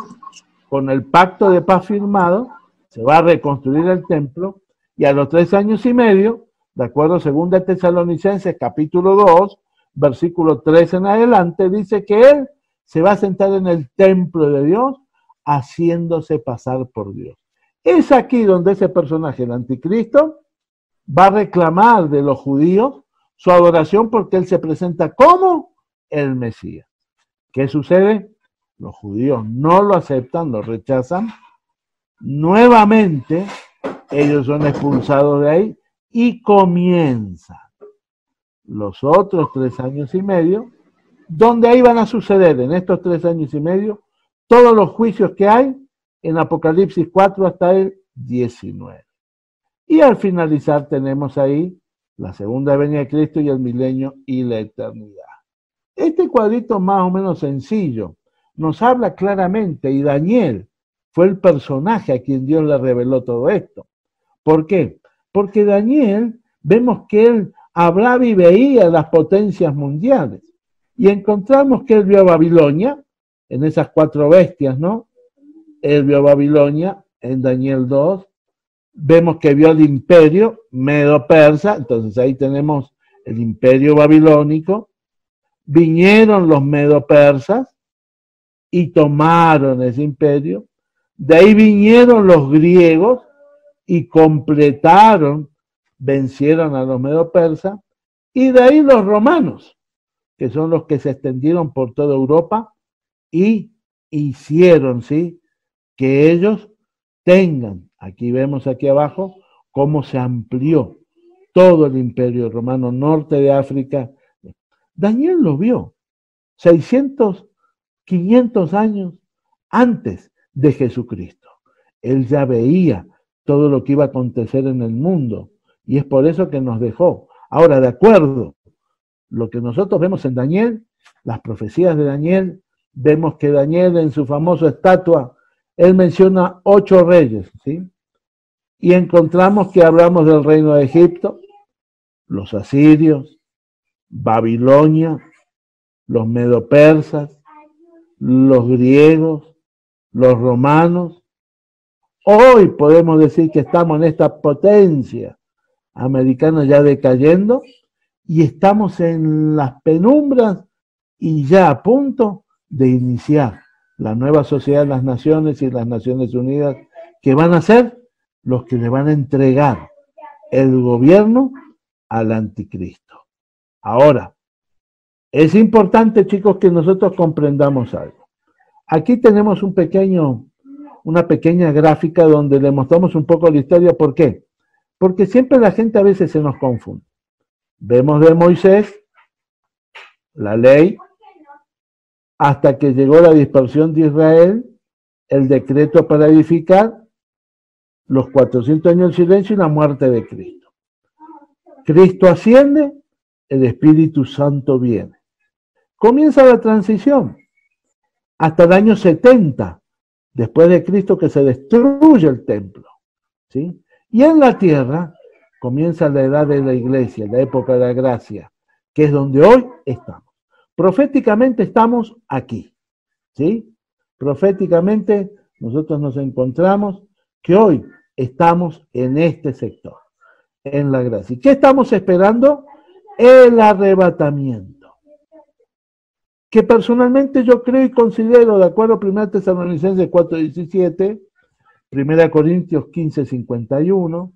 con el pacto de paz firmado, se va a reconstruir el templo, y a los 3 años y medio De acuerdo a 2 Tesalonicenses, capítulo 2, versículo 3 en adelante, dice que él se va a sentar en el templo de Dios haciéndose pasar por Dios. Es aquí donde ese personaje, el anticristo, va a reclamar de los judíos su adoración porque él se presenta como el Mesías. ¿Qué sucede? Los judíos no lo aceptan, lo rechazan. Nuevamente, ellos son expulsados de ahí y comienzan los otros 3 años y medio, donde ahí van a suceder en estos 3 años y medio todos los juicios que hay en Apocalipsis 4 hasta el 19. Y al finalizar tenemos ahí la segunda venida de Cristo y el milenio y la eternidad. Este cuadrito más o menos sencillo nos habla claramente, y Daniel fue el personaje a quien Dios le reveló todo esto. ¿Por qué? Porque Daniel, vemos que él hablaba y veía las potencias mundiales. Y encontramos que él vio a Babilonia, en esas 4 bestias, ¿no? Él vio a Babilonia en Daniel 2. Vemos que vio el imperio medo-persa, entonces ahí tenemos el imperio babilónico. Vinieron los medo-persas y tomaron ese imperio. De ahí vinieron los griegos y completaron, vencieron a los medo-persas. Y de ahí los romanos, que son los que se extendieron por toda Europa y hicieron, ¿sí?, que ellos tengan, aquí vemos aquí abajo, cómo se amplió todo el imperio romano, norte de África. Daniel lo vio 600, 500 años antes de Jesucristo. Él ya veía todo lo que iba a acontecer en el mundo y es por eso que nos dejó. Ahora, de acuerdo, lo que nosotros vemos en Daniel, las profecías de Daniel, vemos que Daniel en su famosa estatua, él menciona 8 reyes, ¿sí? Y encontramos que hablamos del reino de Egipto, los asirios, Babilonia, los medopersas, los griegos, los romanos. Hoy podemos decir que estamos en esta potencia americana ya decayendo y estamos en las penumbras y ya a punto de iniciar la nueva sociedad de las naciones y las Naciones Unidas, que van a ser los que le van a entregar el gobierno al anticristo. Ahora, es importante, chicos, que nosotros comprendamos algo. Aquí tenemos una pequeña gráfica donde le mostramos un poco la historia. ¿Por qué? Porque siempre la gente a veces se nos confunde. Vemos de Moisés, la ley, hasta que llegó la dispersión de Israel, el decreto para edificar, los 400 años de silencio y la muerte de Cristo. Cristo asciende, el Espíritu Santo viene. Comienza la transición hasta el año 70, después de Cristo, que se destruye el templo, ¿sí? Y en la tierra comienza la edad de la iglesia, la época de la gracia, que es donde hoy estamos. Proféticamente estamos aquí, ¿sí? Proféticamente nosotros nos encontramos que hoy estamos en este sector, en la gracia. ¿Y qué estamos esperando? El arrebatamiento. Que personalmente yo creo y considero, de acuerdo a 1 Tesalonicenses 4:17, 1 Corintios 15:51,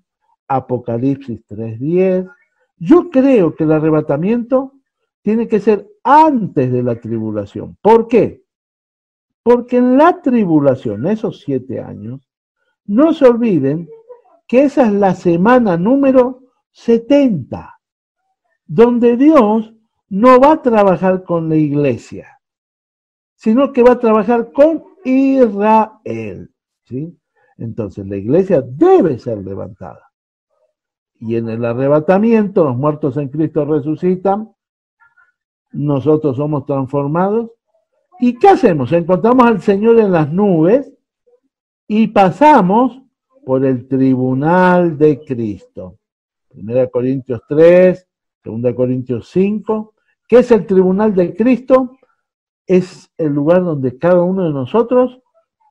Apocalipsis 3:10, yo creo que el arrebatamiento tiene que ser antes de la tribulación. ¿Por qué? Porque en la tribulación, esos 7 años, no se olviden que esa es la semana número 70, donde Dios no va a trabajar con la iglesia, sino que va a trabajar con Israel, ¿sí? Entonces la iglesia debe ser levantada. Y en el arrebatamiento, los muertos en Cristo resucitan, nosotros somos transformados. ¿Y qué hacemos? Encontramos al Señor en las nubes y pasamos por el tribunal de Cristo. 1 Corintios 3, 2 Corintios 5. ¿Qué es el tribunal de Cristo? Es el lugar donde cada uno de nosotros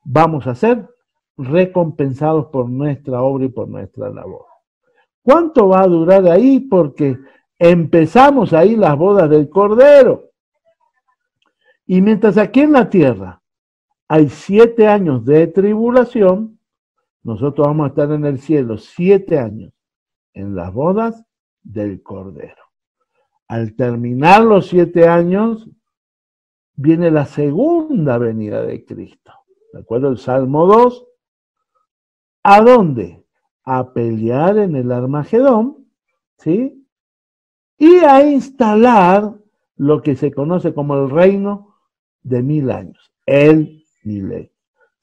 vamos a ser recompensados por nuestra obra y por nuestra labor. ¿Cuánto va a durar ahí? Porque empezamos ahí las bodas del Cordero. Y mientras aquí en la tierra hay 7 años de tribulación, nosotros vamos a estar en el cielo 7 años en las bodas del Cordero. Al terminar los 7 años, viene la segunda venida de Cristo. ¿De acuerdo? El Salmo 2. ¿A dónde? A pelear en el Armagedón, ¿sí? Y a instalar lo que se conoce como el reino de 1000 años, el milenio.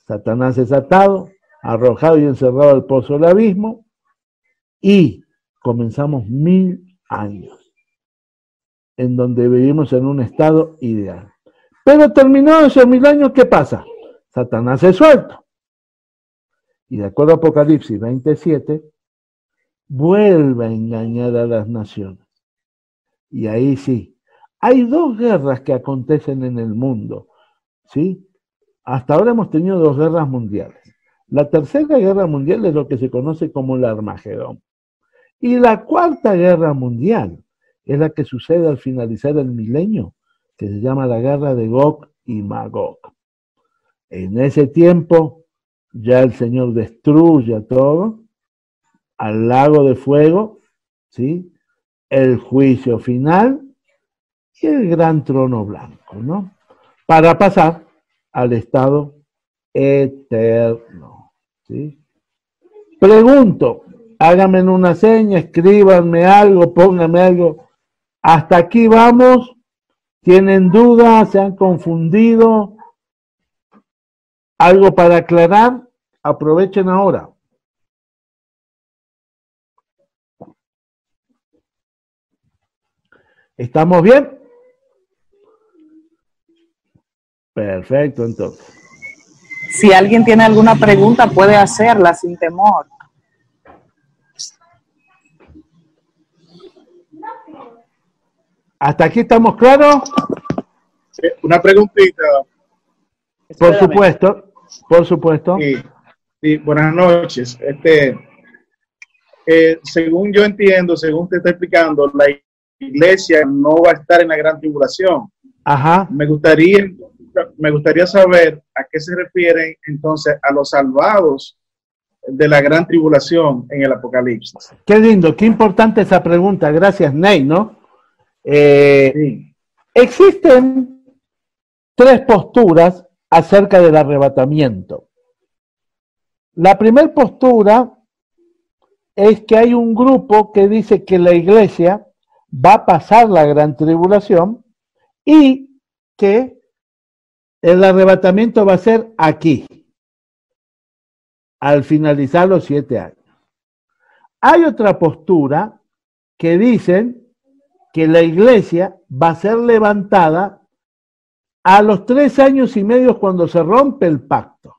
Satanás es atado, arrojado y encerrado al pozo del abismo, y comenzamos 1000 años, en donde vivimos en un estado ideal. Pero terminados esos 1000 años, ¿qué pasa? Satanás es suelto. Y de acuerdo a Apocalipsis 27, vuelve a engañar a las naciones. Y ahí sí, hay 2 guerras que acontecen en el mundo, ¿sí? Hasta ahora hemos tenido 2 guerras mundiales. La tercera guerra mundial es lo que se conoce como el Armagedón. Y la cuarta guerra mundial es la que sucede al finalizar el milenio, que se llama la guerra de Gog y Magog. En ese tiempo ya el Señor destruye a todo, al lago de fuego, ¿sí? El juicio final y el gran trono blanco, ¿no? Para pasar al estado eterno, ¿sí? Pregunto, háganme una seña, escríbanme algo, pónganme algo. Hasta aquí vamos. ¿Tienen dudas? ¿Se han confundido? ¿Algo para aclarar? Aprovechen ahora. ¿Estamos bien? Perfecto, entonces. Si alguien tiene alguna pregunta, puede hacerla sin temor. ¿Hasta aquí estamos claros? Una preguntita. Por supuesto, por supuesto. Sí, buenas noches. Según yo entiendo, según te está explicando, la iglesia no va a estar en la gran tribulación. Ajá. Me gustaría saber a qué se refieren entonces a los salvados de la gran tribulación en el Apocalipsis. Qué lindo, qué importante esa pregunta. Gracias, Ney, ¿no? Sí. Existen 3 posturas acerca del arrebatamiento. La primera postura es que hay un grupo que dice que la iglesia va a pasar la gran tribulación y que el arrebatamiento va a ser aquí, al finalizar los 7 años. Hay otra postura que dicen que la iglesia va a ser levantada a los 3 años y medio cuando se rompe el pacto.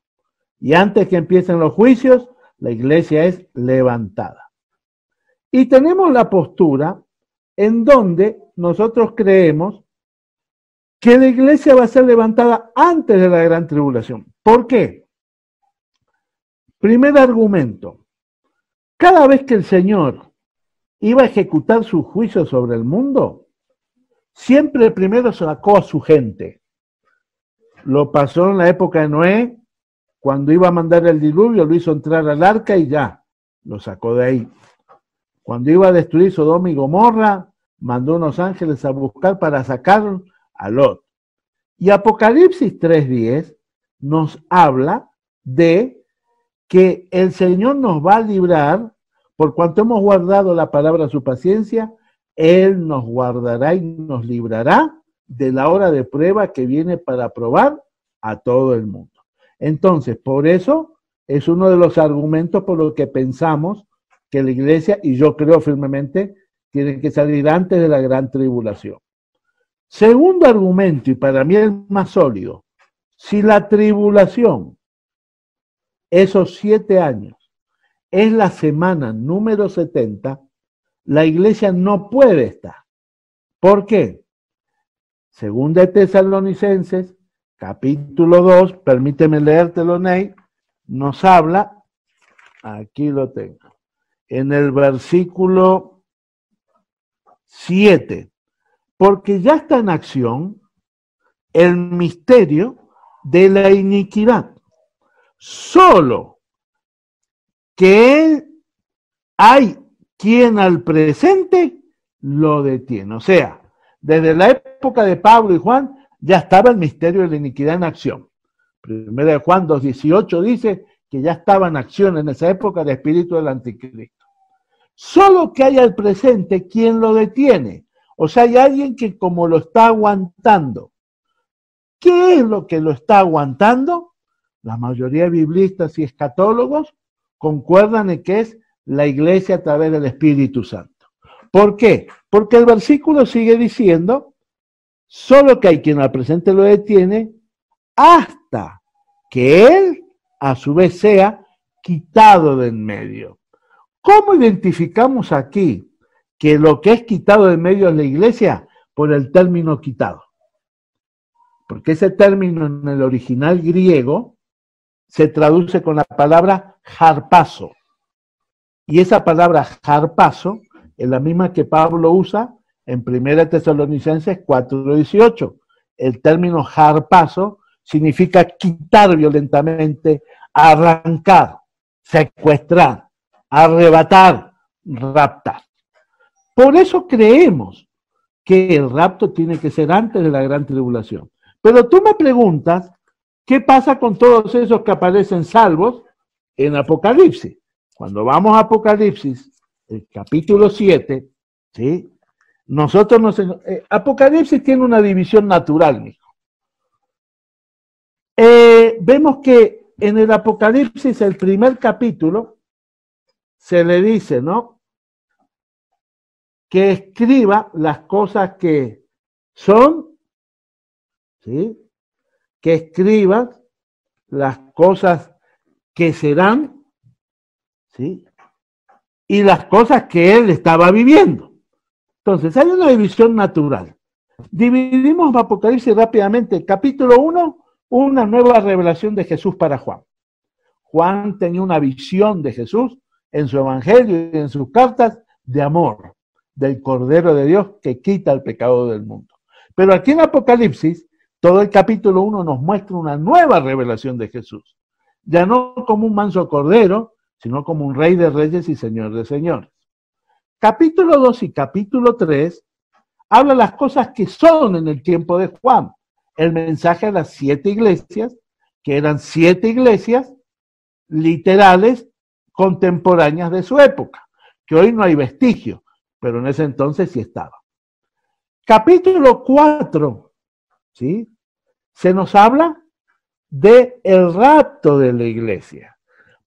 Y antes que empiecen los juicios, la iglesia es levantada. Y tenemos la postura en donde nosotros creemos que la iglesia va a ser levantada antes de la gran tribulación. ¿Por qué? Primer argumento. Cada vez que el Señor iba a ejecutar su juicio sobre el mundo, siempre primero sacó a su gente. Lo pasó en la época de Noé, cuando iba a mandar el diluvio, lo hizo entrar al arca y ya, lo sacó de ahí. Cuando iba a destruir Sodoma y Gomorra, mandó unos ángeles a buscar para sacar a Lot. Y Apocalipsis 3:10 nos habla de que el Señor nos va a librar, por cuanto hemos guardado la palabra de su paciencia, Él nos guardará y nos librará de la hora de prueba que viene para probar a todo el mundo. Entonces, por eso es uno de los argumentos por los que pensamos que la iglesia, y yo creo firmemente, tiene que salir antes de la gran tribulación. Segundo argumento, y para mí el más sólido, si la tribulación, esos 7 años, es la semana número 70, la iglesia no puede estar. ¿Por qué? Según de Tesalonicenses, capítulo 2, permíteme leértelo, Ney, nos habla, aquí lo tengo, en el versículo 7, porque ya está en acción el misterio de la iniquidad. Solo que hay quien al presente lo detiene. O sea, desde la época de Pablo y Juan ya estaba el misterio de la iniquidad en acción. Primera de Juan 2:18 dice que ya estaba en acción en esa época el espíritu del anticristo. Solo que hay al presente quien lo detiene. O sea, hay alguien que como lo está aguantando. ¿Qué es lo que lo está aguantando? La mayoría de biblistas y escatólogos concuerdan en que es la iglesia a través del Espíritu Santo. ¿Por qué? Porque el versículo sigue diciendo, solo que hay quien al presente lo detiene hasta que él a su vez sea quitado de en medio. ¿Cómo identificamos aquí que lo que es quitado de en medio es la iglesia? Por el término quitado. Porque ese término en el original griego se traduce con la palabra harpazo. Y esa palabra harpazo es la misma que Pablo usa en 1 Tesalonicenses 4:18. El término harpazo significa quitar violentamente, arrancar, secuestrar, arrebatar, raptar. Por eso creemos que el rapto tiene que ser antes de la gran tribulación. Pero tú me preguntas, ¿qué pasa con todos esos que aparecen salvos en Apocalipsis? Cuando vamos a Apocalipsis, el capítulo 7, ¿sí? Apocalipsis tiene una división natural, mijo. Vemos que en el Apocalipsis, el primer capítulo, se le dice, ¿no?, que escriba las cosas que son, ¿sí?, que escriba las cosas que serán, ¿sí?, y las cosas que él estaba viviendo. Entonces, hay una división natural. Dividimos Apocalipsis rápidamente. Capítulo 1, una nueva revelación de Jesús para Juan. Juan tenía una visión de Jesús en su evangelio y en sus cartas de amor, del Cordero de Dios que quita el pecado del mundo. Pero aquí en Apocalipsis, todo el capítulo 1 nos muestra una nueva revelación de Jesús. Ya no como un manso cordero, sino como un rey de reyes y señor de señores. Capítulo 2 y capítulo 3 habla las cosas que son en el tiempo de Juan. El mensaje a las 7 iglesias, que eran 7 iglesias literales contemporáneas de su época, que hoy no hay vestigio, pero en ese entonces sí estaba. Capítulo 4, ¿sí?, se nos habla de el rapto de la iglesia.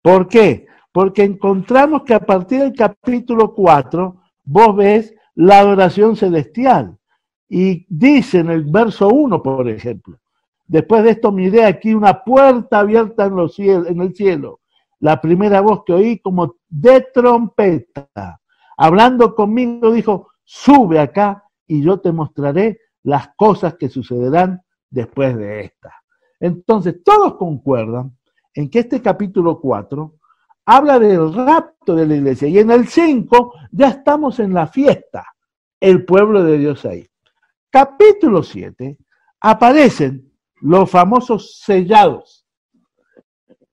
¿Por qué? Porque encontramos que a partir del capítulo 4, vos ves la adoración celestial. Y dice en el verso 1, por ejemplo, después de esto miré aquí una puerta abierta en el cielo. La primera voz que oí como de trompeta, hablando conmigo, dijo, sube acá y yo te mostraré las cosas que sucederán después de esta. Entonces, todos concuerdan en que este capítulo 4 habla del rapto de la iglesia. Y en el 5 ya estamos en la fiesta, el pueblo de Dios ahí. Capítulo 7 aparecen los famosos sellados.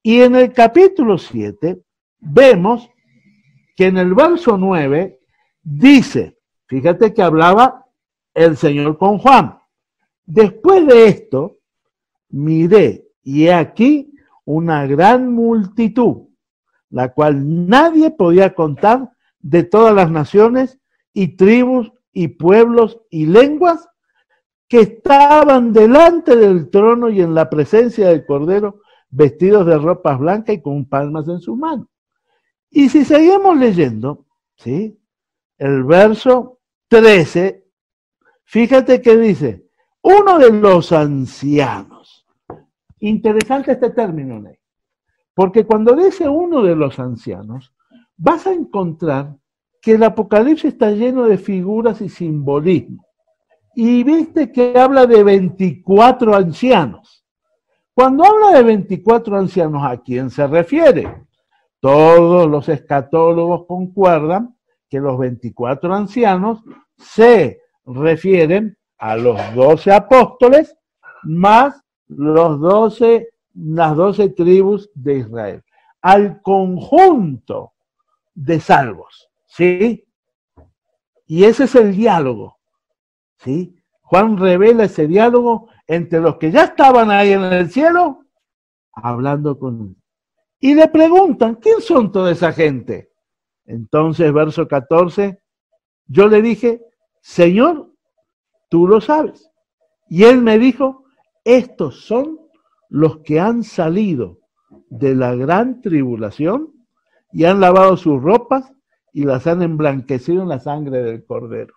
Y en el capítulo 7 vemos que en el verso 9 dice, fíjate que hablaba el Señor con Juan. Después de esto, miré y he aquí una gran multitud, la cual nadie podía contar, de todas las naciones y tribus y pueblos y lenguas, que estaban delante del trono y en la presencia del Cordero, vestidos de ropas blancas y con palmas en sus manos. Y si seguimos leyendo, ¿sí?, el verso 13, fíjate que dice, uno de los ancianos. Interesante este término, Ney, porque cuando dice uno de los ancianos, vas a encontrar que el Apocalipsis está lleno de figuras y simbolismo. Y viste que habla de 24 ancianos. Cuando habla de 24 ancianos, ¿a quién se refiere? todos los escatólogos concuerdan que los 24 ancianos se refieren a los 12 apóstoles más las 12 tribus de Israel, al conjunto de salvos, ¿sí? Y ese es el diálogo, ¿sí? Juan revela ese diálogo entre los que ya estaban ahí en el cielo, hablando con él. Y le preguntan, ¿quién son toda esa gente? Entonces, verso 14, yo le dije, Señor, tú lo sabes. Y él me dijo, estos son los que han salido de la gran tribulación y han lavado sus ropas y las han emblanquecido en la sangre del Cordero.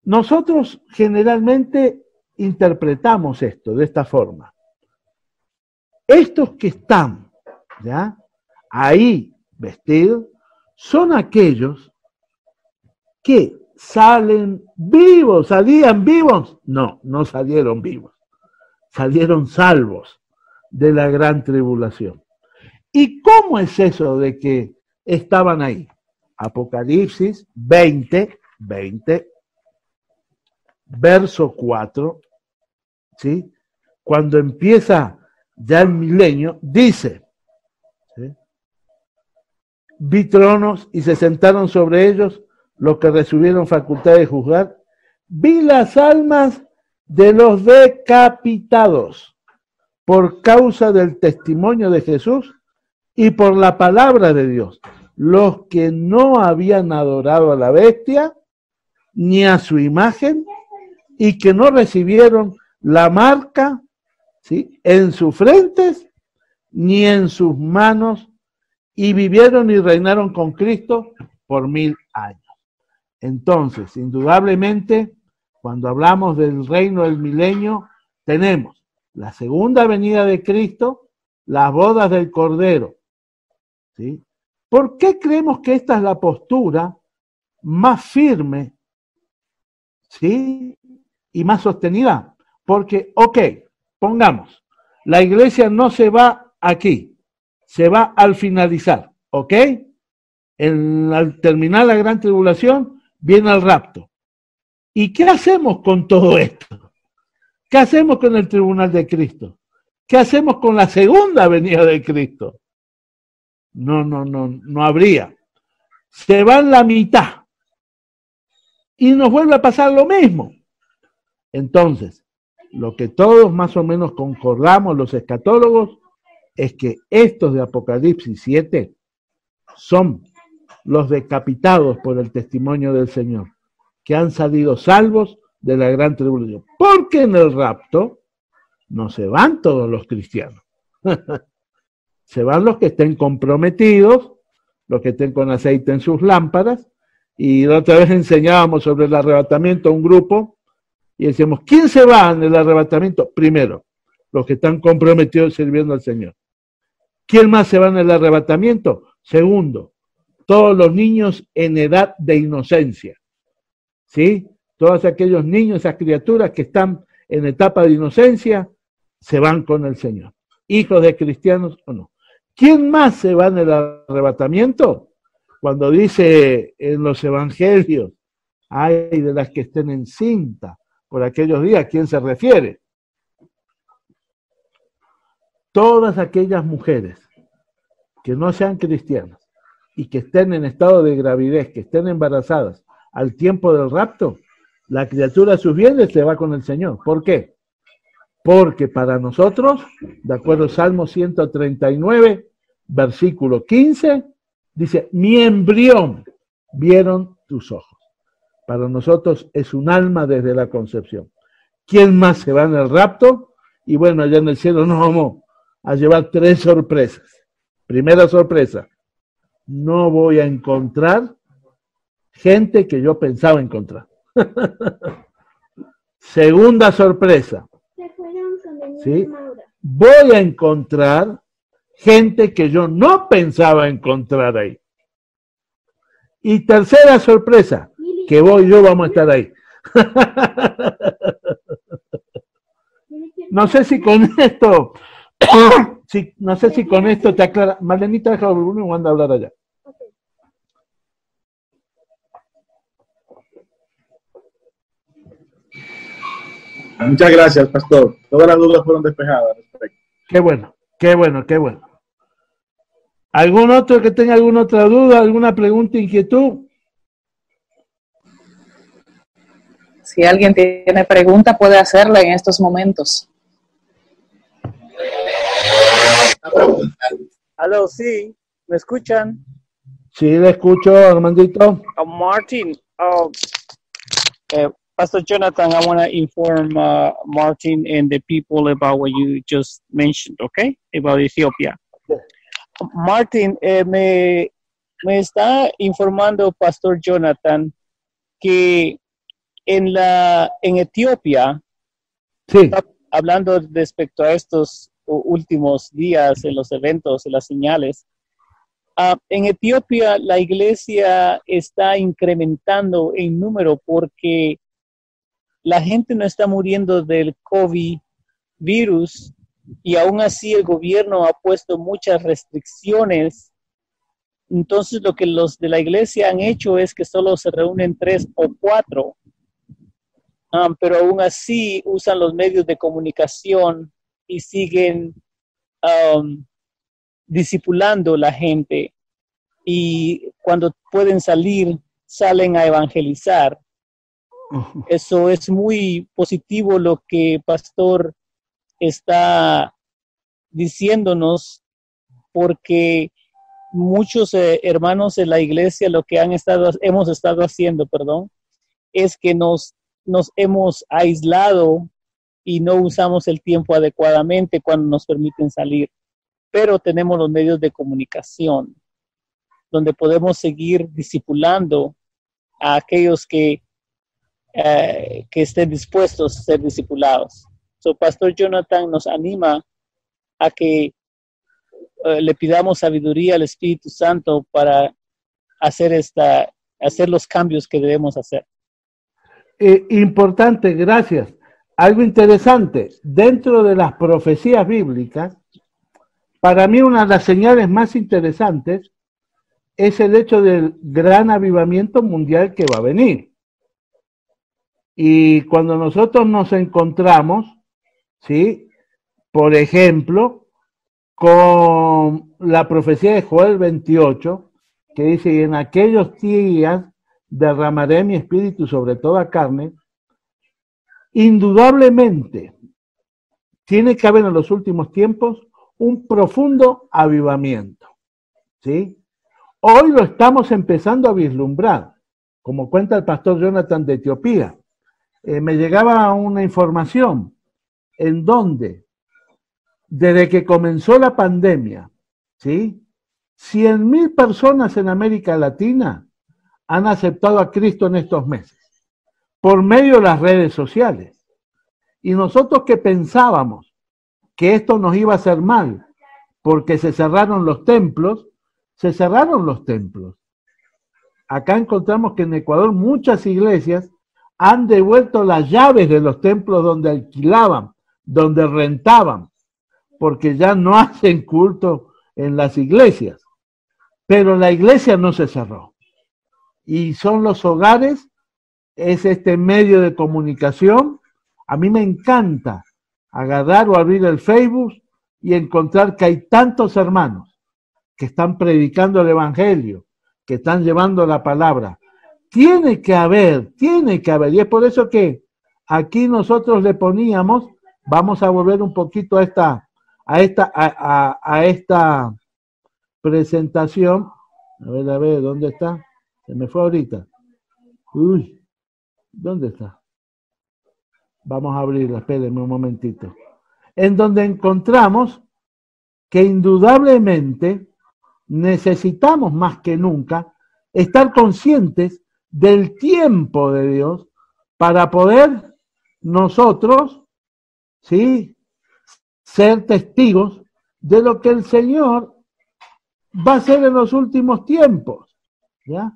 Nosotros generalmente interpretamos esto de esta forma. Estos que están, ¿ya?, ahí vestidos, son aquellos que salen vivos, salían vivos. No, no salieron vivos, salieron salvos de la gran tribulación. ¿Y cómo es eso de que estaban ahí? Apocalipsis 20, verso 4, ¿sí? Cuando empieza ya el milenio, dice, ¿sí?, vi tronos y se sentaron sobre ellos los que recibieron facultad de juzgar. Vi las almas de los decapitados por causa del testimonio de Jesús y por la palabra de Dios, los que no habían adorado a la bestia ni a su imagen y que no recibieron la marca, ¿sí?, en sus frentes ni en sus manos, y vivieron y reinaron con Cristo por 1000 años. Entonces, indudablemente, cuando hablamos del reino del milenio, tenemos la segunda venida de Cristo, las bodas del Cordero, ¿sí? ¿Por qué creemos que esta es la postura más firme, ¿sí?, y más sostenida? Porque, pongamos, la iglesia no se va aquí, se va al finalizar, ¿ok? Al terminar la gran tribulación, viene el rapto. ¿Y qué hacemos con todo esto? ¿Qué hacemos con el tribunal de Cristo? ¿Qué hacemos con la segunda venida de Cristo? No habría. Se va en la mitad. Y nos vuelve a pasar lo mismo. Entonces, lo que todos más o menos concordamos los escatólogos es que estos de Apocalipsis 7 son los decapitados por el testimonio del Señor, que han salido salvos de la gran tribulación. Porque en el rapto no se van todos los cristianos. Se van los que estén comprometidos, los que estén con aceite en sus lámparas. Y la otra vez enseñábamos sobre el arrebatamiento a un grupo y decíamos, ¿quién se va en el arrebatamiento? Primero, los que están comprometidos sirviendo al Señor. ¿Quién más se va en el arrebatamiento? Segundo, todos los niños en edad de inocencia, ¿sí? Todos aquellos niños, esas criaturas que están en etapa de inocencia, se van con el Señor. Hijos de cristianos o no. ¿Quién más se va en el arrebatamiento? Cuando dice en los evangelios, ay de las que estén encinta por aquellos días, ¿a quién se refiere? Todas aquellas mujeres que no sean cristianas y que estén en estado de gravidez, que estén embarazadas al tiempo del rapto, la criatura a sus bienes se va con el Señor. ¿Por qué? Porque para nosotros, de acuerdo a Salmo 139, versículo 15, dice, mi embrión vieron tus ojos. Para nosotros es un alma desde la concepción. ¿Quién más se va en el rapto? Y bueno, allá en el cielo nos vamos a llevar 3 sorpresas. Primera sorpresa, no voy a encontrar gente que yo pensaba encontrar. Segunda sorpresa, ¿sí?, voy a encontrar gente que yo no pensaba encontrar ahí. Y tercera sorpresa, que yo vamos a estar ahí. No sé si con esto Sí, no sé si con esto te aclara. Marlenita, deja uno y manda a hablar allá. Muchas gracias, pastor. Todas las dudas fueron despejadas. Qué bueno, qué bueno, qué bueno. ¿Algún otro que tenga alguna otra duda, alguna pregunta, inquietud? Si alguien tiene pregunta, puede hacerla en estos momentos. Aló, sí, ¿me escuchan? Sí, le escucho, Armandito. Martin, Pastor Jonathan, I want to inform Martin and the people about what you just mentioned, okay? About Ethiopia. Martin, me está informando Pastor Jonathan que en Etiopía, sí, hablando respecto a estos últimos días en los eventos, en las señales, en Etiopía la iglesia está incrementando en número porque la gente no está muriendo del COVID virus y aún así el gobierno ha puesto muchas restricciones. Entonces lo que los de la iglesia han hecho es que solo se reúnen 3 o 4, pero aún así usan los medios de comunicación y siguen discipulando la gente, y cuando pueden salir, salen a evangelizar. Eso es muy positivo lo que Pastor está diciéndonos, porque muchos hermanos en la iglesia lo que hemos estado haciendo, es que nos hemos aislado y no usamos el tiempo adecuadamente cuando nos permiten salir. Pero tenemos los medios de comunicación donde podemos seguir discipulando a aquellos que estén dispuestos a ser discipulados. Pastor Jonathan nos anima a que le pidamos sabiduría al Espíritu Santo para hacer los cambios que debemos hacer. Importante, gracias. Algo interesante, dentro de las profecías bíblicas, para mí una de las señales más interesantes es el hecho del gran avivamiento mundial que va a venir. Y cuando nosotros nos encontramos, ¿sí? Por ejemplo, con la profecía de Joel 28, que dice, y en aquellos días derramaré mi espíritu sobre toda carne, indudablemente tiene que haber en los últimos tiempos un profundo avivamiento, ¿sí? Hoy lo estamos empezando a vislumbrar, como cuenta el pastor Jonathan de Etiopía. Me llegaba una información en donde, desde que comenzó la pandemia, ¿sí? 100,000 personas en América Latina han aceptado a Cristo en estos meses, por medio de las redes sociales. Y nosotros que pensábamos que esto nos iba a hacer mal, porque se cerraron los templos, se cerraron los templos. Acá encontramos que en Ecuador muchas iglesias han devuelto las llaves de los templos donde alquilaban, donde rentaban, porque ya no hacen culto en las iglesias. Pero la iglesia no se cerró. Y son los hogares, es este medio de comunicación. A mí me encanta agarrar o abrir el Facebook y encontrar que hay tantos hermanos que están predicando el evangelio, que están llevando la palabra. Tiene que haber, y es por eso que aquí nosotros le poníamos, vamos a volver un poquito a esta presentación. A ver, ¿dónde está? Se me fue ahorita. Uy, ¿dónde está? Vamos a abrirla, espérenme un momentito. En donde encontramos que indudablemente necesitamos más que nunca estar conscientes del tiempo de Dios para poder nosotros, ¿sí?, ser testigos de lo que el Señor va a hacer en los últimos tiempos, ¿ya?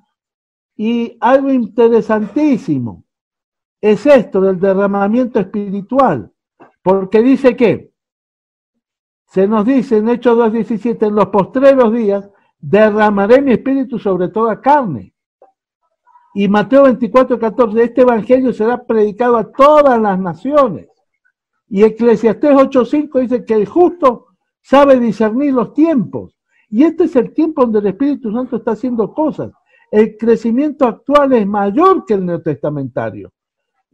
Y algo interesantísimo es esto del derramamiento espiritual, porque dice que Se nos dice en Hechos 2:17, en los postreros días derramaré mi espíritu sobre toda carne. Y Mateo 24:14, este evangelio será predicado a todas las naciones. Y Eclesiastés 8:5 dice que el justo sabe discernir los tiempos. Y este es el tiempo donde el Espíritu Santo está haciendo cosas. El crecimiento actual es mayor que el neotestamentario.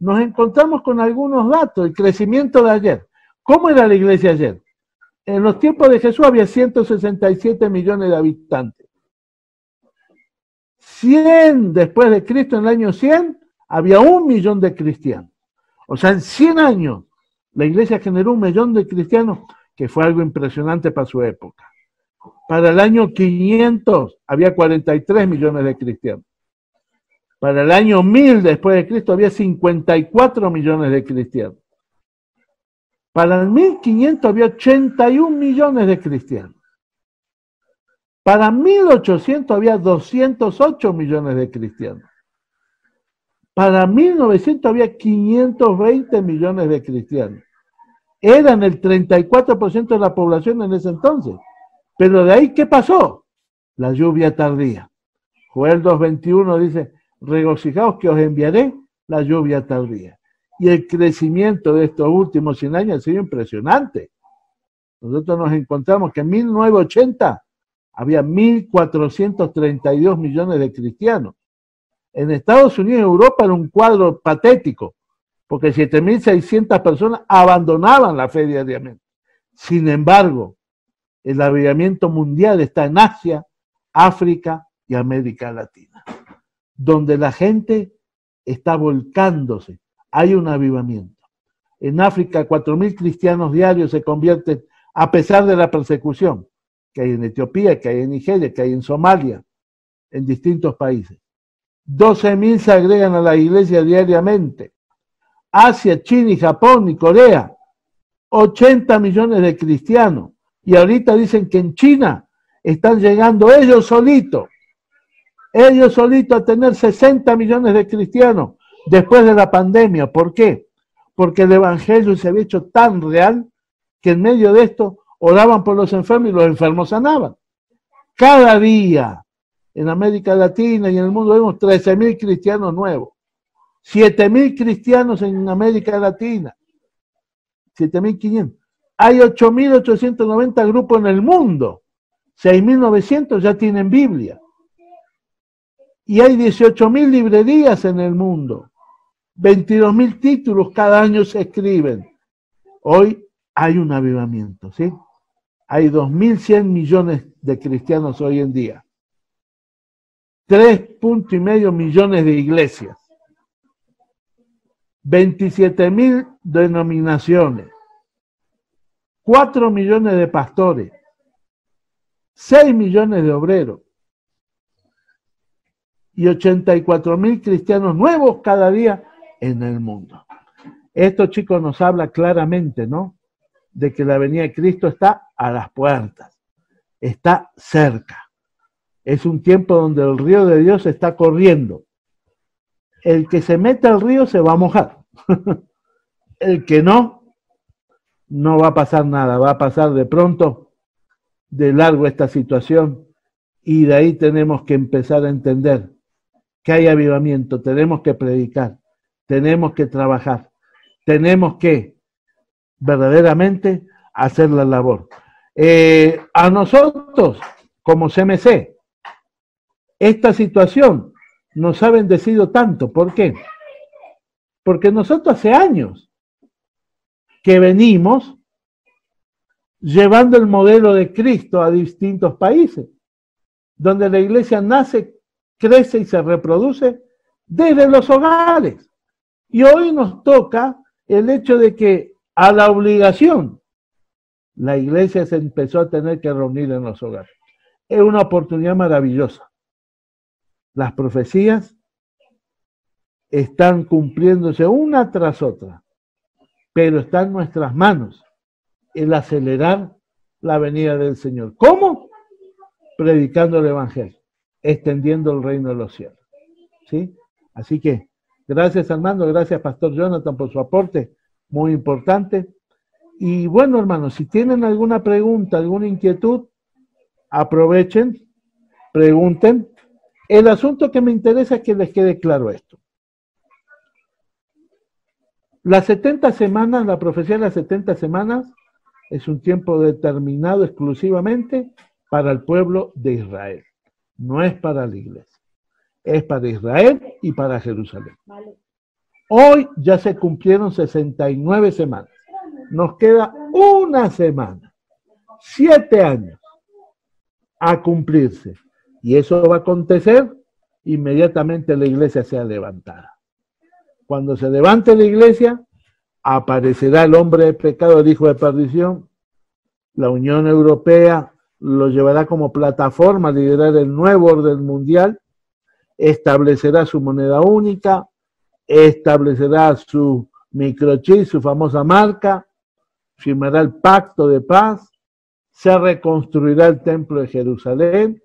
Nos encontramos con algunos datos. El crecimiento de ayer. ¿Cómo era la iglesia ayer? En los tiempos de Jesús había 167 millones de habitantes. 100 después de Cristo, en el año 100, había 1 millón de cristianos. O sea, en 100 años, la iglesia generó 1 millón de cristianos, que fue algo impresionante para su época. Para el año 500 había 43 millones de cristianos. Para el año 1000 después de Cristo había 54 millones de cristianos. Para el 1500 había 81 millones de cristianos. Para 1800 había 208 millones de cristianos. Para 1900 había 520 millones de cristianos. Eran el 34% de la población en ese entonces. Pero de ahí, ¿qué pasó? La lluvia tardía. Joel 2:21 dice, regocijaos que os enviaré la lluvia tardía. Y el crecimiento de estos últimos 100 años ha sido impresionante. Nosotros nos encontramos que en 1980 había 1.432 millones de cristianos. En Estados Unidos y Europa era un cuadro patético, porque 7.600 personas abandonaban la fe diariamente. Sin embargo, el avivamiento mundial está en Asia, África y América Latina, donde la gente está volcándose. Hay un avivamiento. En África, 4.000 cristianos diarios se convierten a pesar de la persecución que hay en Etiopía, que hay en Nigeria, que hay en Somalia, en distintos países. 12.000 se agregan a la iglesia diariamente. Asia, China y Japón y Corea, 80 millones de cristianos. Y ahorita dicen que en China están llegando ellos solitos a tener 60 millones de cristianos después de la pandemia. ¿Por qué? Porque el evangelio se había hecho tan real que en medio de esto oraban por los enfermos y los enfermos sanaban. Cada día en América Latina y en el mundo vemos 13.000 cristianos nuevos, 7.000 cristianos en América Latina, 7.500. Hay 8.890 grupos en el mundo, 6.900 ya tienen Biblia. Y hay 18.000 librerías en el mundo, 22.000 títulos cada año se escriben. Hoy hay un avivamiento, ¿sí? Hay 2.100 millones de cristianos hoy en día. 3,5 millones de iglesias. 27.000 denominaciones. 4 millones de pastores. 6 millones de obreros. Y 84.000 cristianos nuevos cada día en el mundo. Esto, chicos, nos habla claramente, ¿no? De que la venida de Cristo está a las puertas, está cerca. Es un tiempo donde el río de Dios está corriendo. El que se mete al río se va a mojar. El que no va a pasar nada, va a pasar de pronto de largo esta situación y de ahí tenemos que empezar a entender que hay avivamiento, tenemos que predicar, tenemos que trabajar, tenemos que verdaderamente hacer la labor. A nosotros, como CMC, esta situación nos ha bendecido tanto. ¿Por qué? Porque nosotros hace años que venimos llevando el modelo de Cristo a distintos países, donde la iglesia nace, crece y se reproduce desde los hogares. Y hoy nos toca el hecho de que a la obligación la iglesia se empezó a tener que reunir en los hogares. Es una oportunidad maravillosa. Las profecías están cumpliéndose una tras otra, pero está en nuestras manos el acelerar la venida del Señor. ¿Cómo? Predicando el Evangelio, extendiendo el reino de los cielos. ¿Sí? Así que, gracias Armando, gracias Pastor Jonathan por su aporte, muy importante. Y bueno, hermanos, si tienen alguna pregunta, alguna inquietud, aprovechen, pregunten. El asunto que me interesa es que les quede claro esto. Las 70 semanas, la profecía de las 70 semanas, es un tiempo determinado exclusivamente para el pueblo de Israel. No es para la iglesia. Es para Israel y para Jerusalén. Hoy ya se cumplieron 69 semanas. Nos queda una semana, 7 años a cumplirse. Y eso va a acontecer inmediatamente la iglesia sea levantada. Cuando se levante la iglesia, aparecerá el hombre de pecado, el hijo de perdición. La Unión Europea lo llevará como plataforma a liderar el nuevo orden mundial, establecerá su moneda única, establecerá su microchip, su famosa marca, firmará el pacto de paz, se reconstruirá el templo de Jerusalén,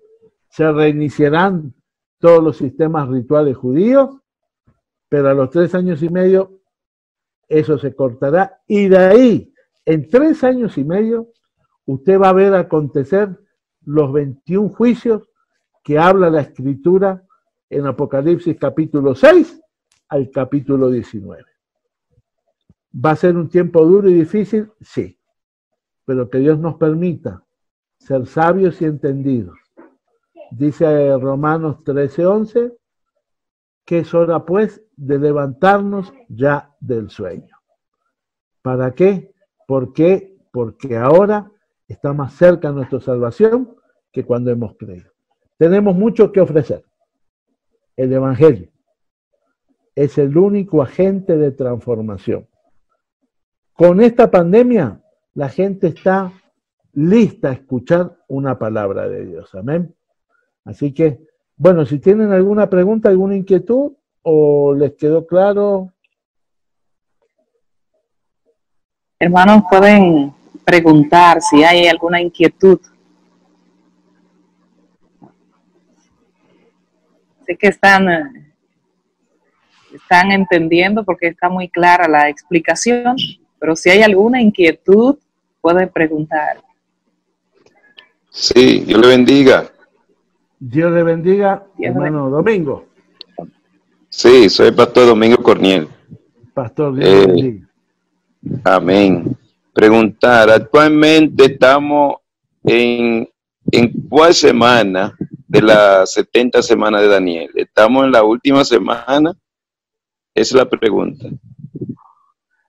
se reiniciarán todos los sistemas rituales judíos, pero a los 3 años y medio eso se cortará, y de ahí, en 3 años y medio, usted va a ver acontecer los 21 juicios que habla la Escritura en Apocalipsis capítulo 6 al capítulo 19. ¿Va a ser un tiempo duro y difícil? Sí, pero que Dios nos permita ser sabios y entendidos. Dice Romanos 13:11 que es hora pues de levantarnos ya del sueño. ¿Para qué? ¿Por qué? Porque ahora está más cerca nuestra salvación que cuando hemos creído. Tenemos mucho que ofrecer. El Evangelio es el único agente de transformación. Con esta pandemia, la gente está lista a escuchar una palabra de Dios. Amén. Así que, bueno, si tienen alguna pregunta, alguna inquietud, o les quedó claro. Hermanos, pueden preguntar si hay alguna inquietud. Sé que están entendiendo porque está muy clara la explicación, pero si hay alguna inquietud, pueden preguntar. Sí, Dios le bendiga. Dios le bendiga, hermano Domingo. Sí, soy el pastor Domingo Corniel. Pastor, Dios le bendiga. Amén. Preguntar, actualmente estamos en cuál semana de las 70 semanas de Daniel. ¿Estamos en la última semana? Esa es la pregunta.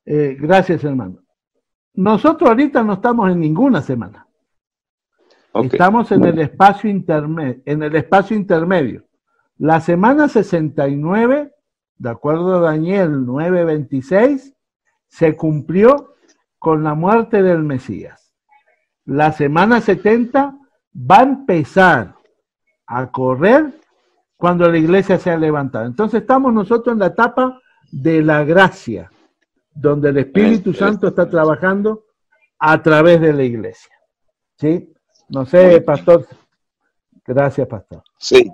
Gracias, hermano. Nosotros ahorita no estamos en ninguna semana. Okay. Estamos en el espacio intermedio. La semana 69, de acuerdo a Daniel 9:26, se cumplió con la muerte del Mesías. La semana 70 va a empezar a correr cuando la iglesia sea levantada. Entonces estamos nosotros en la etapa de la gracia, donde el Espíritu Santo está trabajando a través de la iglesia. ¿Sí? No sé, pastor. Gracias, pastor. Sí,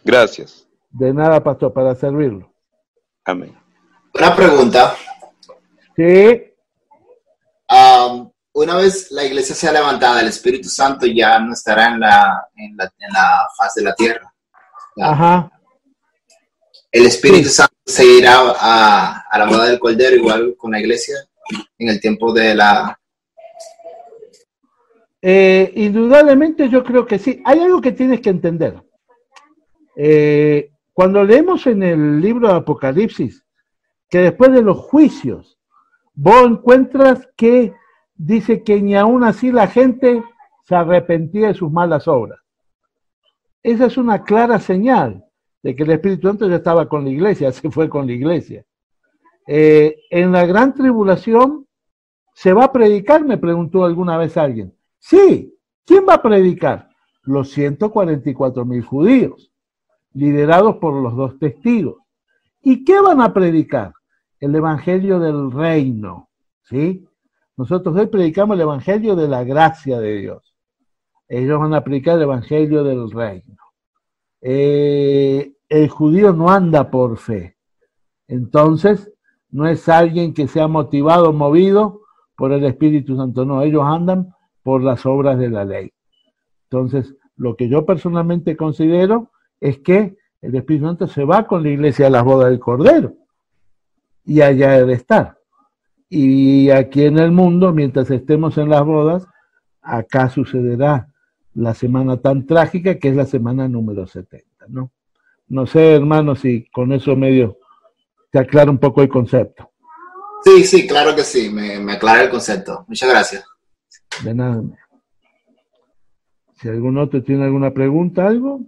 gracias. De nada, pastor, para servirlo. Amén. Una pregunta. Sí. Una vez la iglesia sea levantada, el Espíritu Santo ya no estará en la faz de la tierra. Ajá. El Espíritu Santo se irá a la boda del Cordero, igual con la iglesia, en el tiempo de la... Indudablemente yo creo que sí. Hay algo que tienes que entender. Cuando leemos en el libro de Apocalipsis, que después de los juicios, vos encuentras que dice que ni aún así la gente se arrepentía de sus malas obras. Esa es una clara señal de que el Espíritu Santo ya estaba con la iglesia, se fue con la iglesia. En la gran tribulación, ¿se va a predicar? Me preguntó alguna vez alguien. Sí, ¿quién va a predicar? Los 144,000 judíos, liderados por los 2 testigos. ¿Y qué van a predicar? El evangelio del reino, ¿sí? Nosotros hoy predicamos el evangelio de la gracia de Dios. Ellos van a predicar el evangelio del reino. El judío no anda por fe. Entonces, no es alguien que sea motivado, movido por el Espíritu Santo, no, ellos andan por las obras de la ley. Entonces, lo que yo personalmente considero es que el Espíritu Santo se va con la iglesia a las bodas del Cordero, y allá debe estar. Y aquí en el mundo, mientras estemos en las bodas, acá sucederá la semana tan trágica que es la semana número 70, ¿no? No sé, hermano, si con eso medio te aclara un poco el concepto. Sí, sí, claro que sí, me aclara el concepto. Muchas gracias. De nada. Si algún otro tiene alguna pregunta, algo.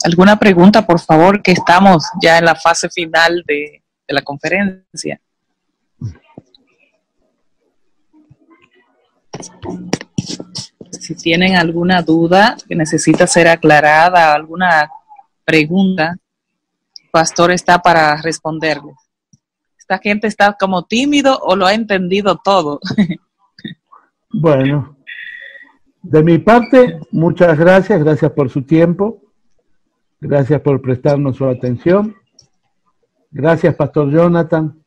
¿Alguna pregunta, por favor? Que estamos ya en la fase final de la conferencia. Si tienen alguna duda que necesita ser aclarada, alguna pregunta, el pastor está para responderles. Esta gente está como tímido o lo ha entendido todo. Bueno, de mi parte, muchas gracias, gracias por su tiempo, gracias por prestarnos su atención, gracias Pastor Jonathan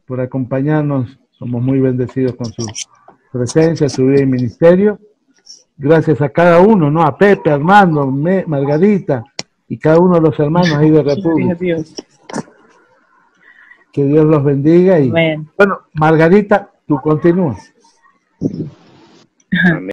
por acompañarnos, somos muy bendecidos con su presencia, su vida y ministerio. Gracias a cada uno, ¿no? A Pepe, Armando, Margarita y cada uno de los hermanos ahí de República. Que Dios los bendiga y, bueno, Margarita, tú continúas. Amén.